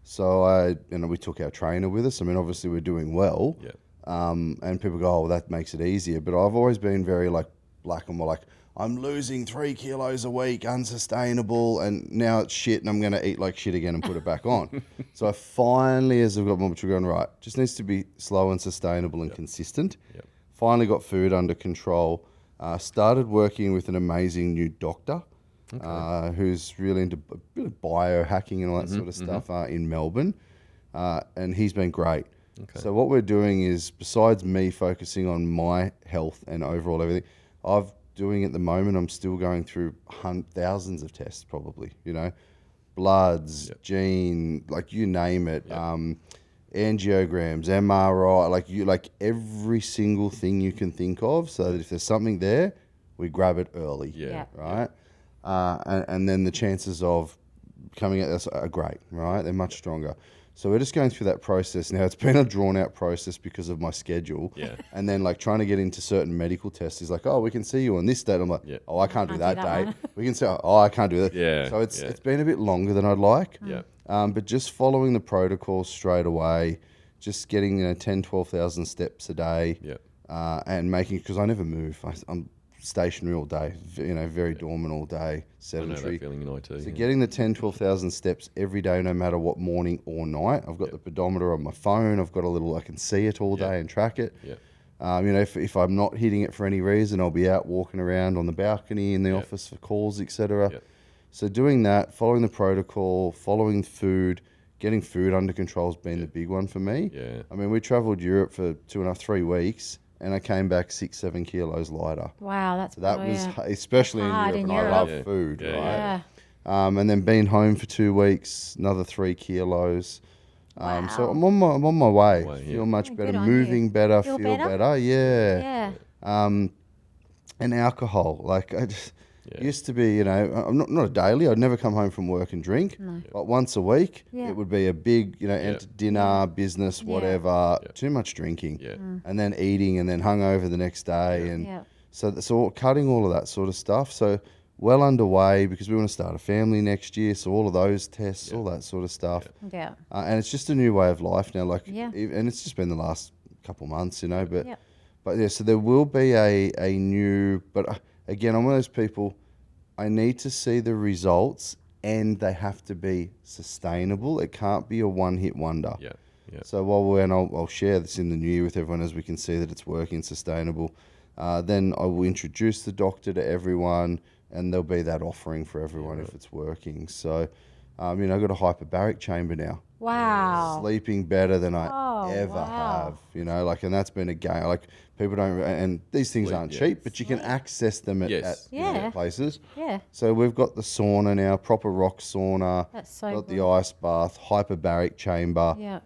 So we took our trainer with us. I mean, obviously we're doing well.
Yeah.
And people go, oh, well, that makes it easier. But I've always been very like black and white. Like, I'm losing 3 kilos a week, unsustainable, and now it's shit, and I'm going to eat like shit again and put it back on. So I finally, as I've got more mature, going, right, just needs to be slow and sustainable and consistent.
Yep.
Finally got food under control. Started working with an amazing new doctor who's really into a bit of biohacking and all that sort of stuff in Melbourne. And he's been great.
Okay.
So what we're doing is, besides me focusing on my health and overall everything, doing at the moment, I'm still going through thousands of tests probably, bloods, gene, like you name it, angiograms, MRI, like every single thing you can think of, so that if there's something there, we grab it early, right? And then the chances of coming at this are great, right? They're much stronger. So we're just going through that process now. It's been a drawn out process because of my schedule.
Yeah.
And then like trying to get into certain medical tests is like, oh, we can see you on this date. I'm like, oh, I can't do that date. We can say, oh, I can't do that.
Yeah.
So it's been a bit longer than I'd like.
Yeah.
But just following the protocol straight away, just getting 10, 12,000 steps a day.
Yeah.
And making, because I never move. I'm stationary all day, very dormant all day, sedentary.
I know that feeling in IT.
So getting the 10, 12,000 steps every day, no matter what morning or night. I've got the pedometer on my phone. I've got a little, I can see it all day and track it.
Yeah.
If I'm not hitting it for any reason, I'll be out walking around on the balcony in the office for calls, etc.
Yeah.
So doing that, following the protocol, following food, getting food under control has been the big one for me.
Yeah.
I mean, we travelled Europe for 2.5, 3 weeks, and I came back 6, 7 kilos lighter.
Wow, that's
So that
brilliant.
was, especially in
hard
Europe,
in
and
Europe.
I love
Yeah.
food,
Yeah,
right?
Yeah.
And then being home for 2 weeks, another 3 kilos. So
Wow.
I'm on my way.
Way, yeah.
Feel much
Yeah,
better,
good on you.
moving better,
Feel
feel
better?
better. Yeah.
Yeah.
And alcohol, like I just used to be, I'm not a daily. I'd never come home from work and drink, but once a week,
Yeah.
it would be a big, dinner, business,
Yeah.
whatever. Too much drinking,
Yeah.
and then eating, and then hungover the next day, and
Yeah.
so cutting all of that sort of stuff. So well underway because we want to start a family next year. So all of those tests, all that sort of stuff,
Yeah.
and it's just a new way of life now. Like,
Yeah.
and it's just been the last couple months, but.
Yeah.
But yeah, so there will be a new, but again, I'm one of those people, I need to see the results and they have to be sustainable. It can't be a one-hit wonder.
Yeah. Yeah.
So I'll share this in the new year with everyone as we can see that it's working sustainable. Then I will introduce the doctor to everyone and there'll be that offering for everyone if it's working. So, I've got a hyperbaric chamber now.
Wow.
Sleeping better than I ever
wow.
have, and that's been a game. Like people don't, and these things aren't cheap, but you can access them at
Yeah.
places.
Yeah.
So we've got the sauna now, proper rock sauna.
That's so
got
good.
the ice bath, hyperbaric chamber.
Yeah.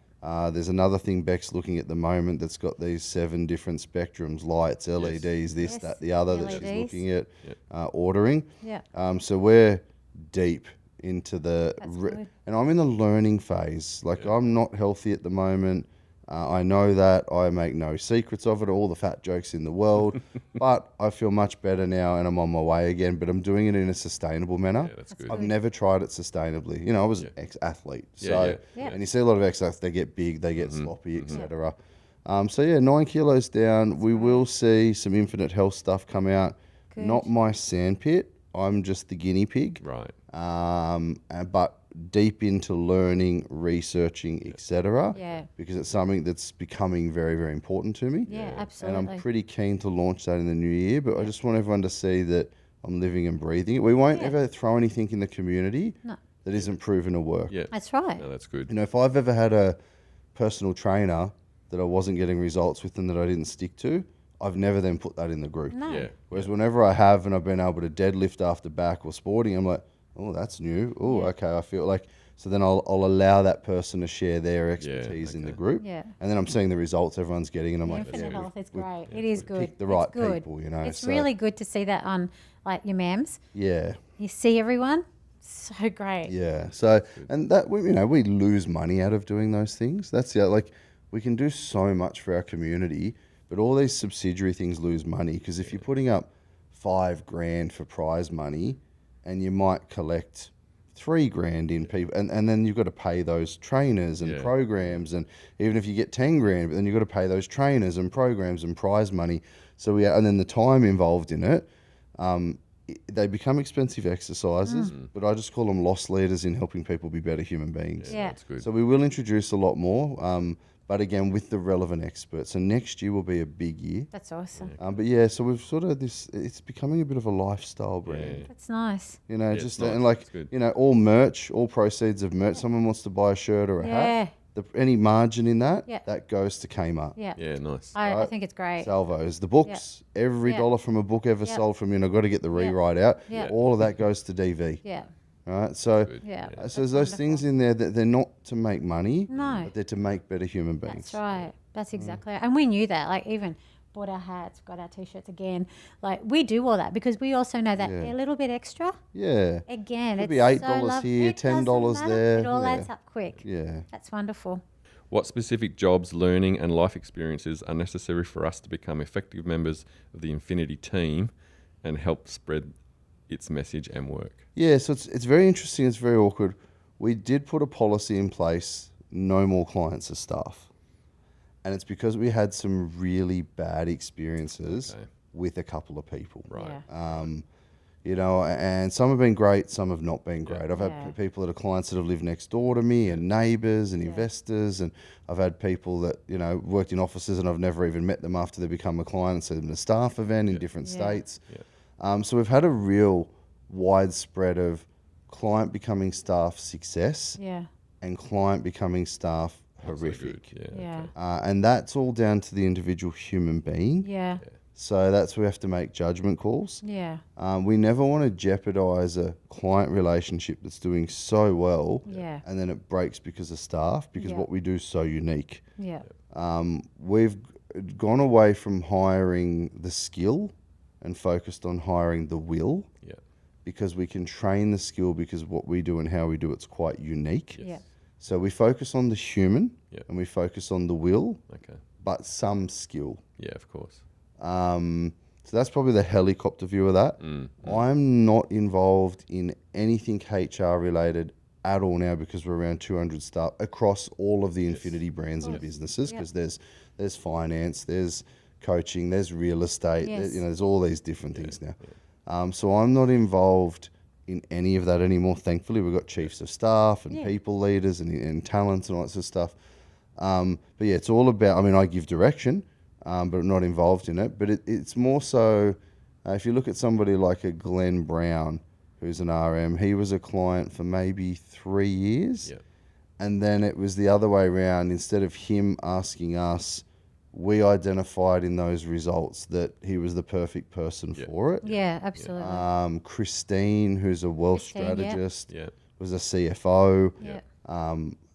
There's another thing Beck's looking at the moment that's got these 7 different spectrums, lights, LEDs, this,
Yes,
that, the other that she's
LEDs.
looking at ordering.
Yeah.
So we're deep into
That's good.
and I'm in the learning phase. Like I'm not healthy at the moment. I know that. I make no secrets of it, all the fat jokes in the world, but I feel much better now and I'm on my way again, but I'm doing it in a sustainable manner.
Yeah, that's good.
I've never tried it sustainably. I was an ex-athlete. So,
yeah.
and you see a lot of ex-athletes, they get big, they get sloppy, etc. 9 kilos down. We will see some Infinite Health stuff come out.
Good.
Not my sandpit. I'm just the guinea pig.
Right.
But deep into learning, researching, etc.
Yeah.
Because it's something that's becoming very, very important to me.
Yeah,
And
absolutely.
I'm pretty keen to launch that in the new year. But I just want everyone to see that I'm living and breathing it. We won't ever throw anything in the community that isn't proven to work.
Yeah.
That's right.
No, that's good.
If I've ever had a personal trainer that I wasn't getting results with and that I didn't stick to, I've never then put that in the group.
No.
Yeah.
Whereas whenever I have and I've been able to deadlift after back or sporting, I'm like, oh, that's new. Oh, okay. I feel like, so then I'll allow that person to share their expertise in the group.
Yeah.
And then I'm seeing the results everyone's getting and I'm like,
Infinite
yeah,
Health is great. It is good.
picked the right
it's good.
people,
It's
so-
really good to see that on like your mams.
yeah.
You see everyone. So great.
Yeah. So, and that, we lose money out of doing those things. That's we can do so much for our community, but all these subsidiary things lose money because if you're putting up $5,000 for prize money and you might collect $3,000 in people, and then you've got to pay those trainers and
Yeah.
programs, and even if you get $10,000, but then you've got to pay those trainers and programs and prize money. So and then the time involved in it. They become expensive exercises, but I just call them loss leaders in helping people be better human beings.
Yeah.
That's good.
So we will introduce a lot more, but again with the relevant experts. So next year will be a big year.
That's awesome.
But yeah, so we've sort of it's becoming a bit of a lifestyle brand.
That's nice.
You know,
Yeah,
just
it's nice.
and like
It's good.
you know, all merch, all proceeds of merch. Someone wants to buy a shirt or a
Yeah.
hat. Any margin in that,
Yeah.
that goes to Kmart.
Yeah.
Yeah, nice.
I think it's great.
Salvos, the books, every
Yeah.
dollar from a book ever
Yeah.
sold from you, and I've got to get the rewrite out.
Yeah.
All of that goes to DV.
Yeah.
Right, so
Yeah.
so there's those things in there that they're not to make money,
No.
but they're to make better human beings.
That's right. That's exactly right. And we knew that. Like, even bought our hats, got our t-shirts again. Like, we do all that because we also know that a little bit extra.
Yeah,
Again,
Could
it's
be $8
so
here,
it doesn't
$10
matter.
there,
It all
yeah.
adds up quick.
yeah.
That's wonderful.
What specific jobs, learning, and life experiences are necessary for us to become effective members of the Infinity team and help spread its message and work?
Yeah, so it's very interesting. It's very awkward. We did put a policy in place: no more clients as staff, and it's because we had some really bad experiences
Okay.
with a couple of people.
Right.
Yeah.
You know, and some have been great, some have not been great. I've had
Yeah.
people that are clients that have lived next door to me, and neighbours and investors, and I've had people that worked in offices and I've never even met them after they become a client and see them at a staff event in different
Yeah.
states.
Yeah.
So we've had a real widespread of client becoming staff success
Yeah.
and client becoming staff
So
horrific.
good.
Yeah.
And that's all down to the individual human being.
Yeah.
So that's where we have to make judgment calls.
Yeah.
We never want to jeopardize a client relationship that's doing so well
Yeah.
and then it breaks because of staff, because
Yeah.
what we do is so unique.
Yeah.
We've gone away from hiring the skill and focused on hiring the will,
Yeah.
because we can train the skill, because what we do and how we do it's quite unique.
Yeah.
So we focus on the human
Yeah.
and we focus on the will,
Okay.
but some skill.
Yeah, of course.
So that's probably the helicopter view of that. I'm not involved in anything HR related at all now, because we're around 200 staff across all of the Infinity brands and businesses, because there's finance, there's coaching, there's real estate,
Yes.
there's all these different things now. So I'm not involved in any of that anymore. Thankfully, we've got chiefs of staff and people leaders and talents and all that sort of stuff. But yeah, it's all about, I give direction, but I'm not involved in it. But it's more so, if you look at somebody like a Glenn Brown, who's an RM, he was a client for maybe 3 years.
Yeah.
And then it was the other way around. Instead of him asking us, we identified in those results that he was the perfect person for it.
Yeah. Absolutely.
Christine, who's a wealth
Christine, yeah.
strategist,
Yeah.
was a CFO.
Yeah.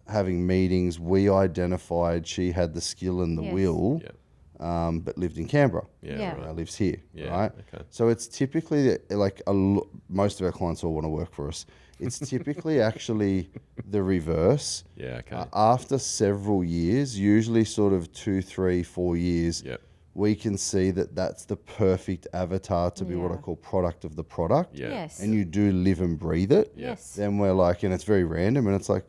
Having meetings, we identified she had the skill and the
Yes.
will,
Yeah.
but lived in Canberra.
Yeah.
Yeah.
Right.
Lives here,
Yeah,
right?
okay.
So it's typically like most of our clients all want to work for us. It's typically actually the reverse.
Yeah. Okay.
After several years, usually sort of 2, 3, 4 years,
Yep.
we can see that that's the perfect avatar to be what I
Yeah.
call product of the product.
Yeah.
Yes.
And you do live and breathe it.
Yes.
Then we're like, and it's very random, and it's like,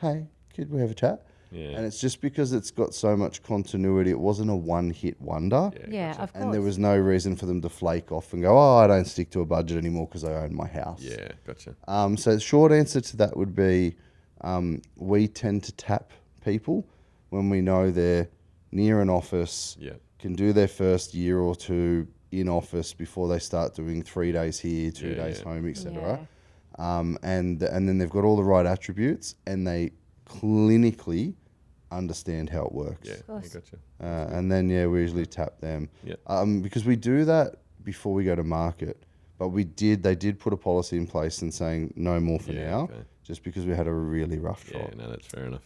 hey, could we have a chat?
Yeah.
And it's just because it's got so much continuity. It wasn't a one-hit wonder.
Yeah.
gotcha.
Of course.
And there was no reason for them to flake off and go, oh, I don't stick to a budget anymore because I own my house.
Yeah. Gotcha.
So the short answer to that would be we tend to tap people when we know they're near an office,
Yeah.
can do their first year or two in office before they start doing 3 days here, 2
Yeah,
days
yeah.
home, etc. And then they've got all the right attributes and they clinically understand how it works.
Yeah.
course.
Gotcha.
And then we usually tap them.
Yeah.
Because we do that before we go to market. But they did put a policy in place and saying no more for
Yeah,
now,
okay.
just because we had a really rough
Yeah.
trot.
No, that's fair enough.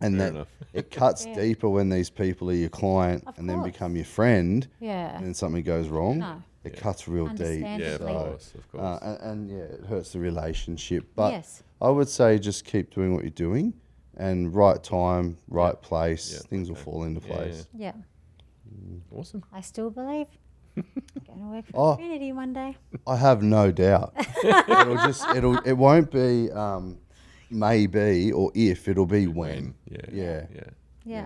And
fair
that
enough.
it cuts deeper when these people are your client
Of
and then
course.
become your friend,
Yeah.
and then something goes wrong.
No.
It cuts real deep.
Understand.
Yeah. Of
Definitely.
course. Of course.
And it hurts the relationship. But
Yes.
I would say just keep doing what you're doing, and right time, right place,
Yeah,
things will
okay.
fall into
Yeah,
place.
Yeah.
Awesome.
I still believe. Going to work for
Oh.
Infinity one day.
I have no doubt. It won't be maybe or if, it'll be when.
Yeah.
Yeah.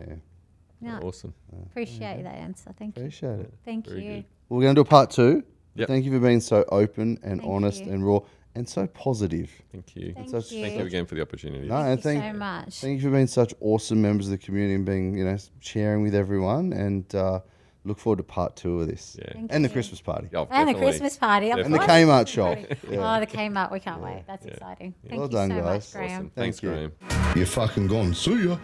No,
Awesome.
appreciate that answer. Thank you.
Appreciate it.
Thank
Very
you.
good.
We're going to do a part 2.
Yep.
Thank you for being so open and
Thank
honest
you.
and raw and so positive.
Thank you.
Thank
such-
you.
Thank you again for the opportunity.
No, and
Thank you so much.
Thank you for being such awesome members of the community and being, sharing with everyone. And look forward to part 2 of this.
Yeah.
Thank
And the
you.
Christmas party.
Oh,
And the
definitely.
Christmas party. of
And the
course.
Kmart shop.
Oh, the Kmart. We can't wait. That's exciting. Thank
Well
you
done,
so
guys.
much, Graham.
Awesome. Thanks,
you.
Graham.
You fucking gone. See ya.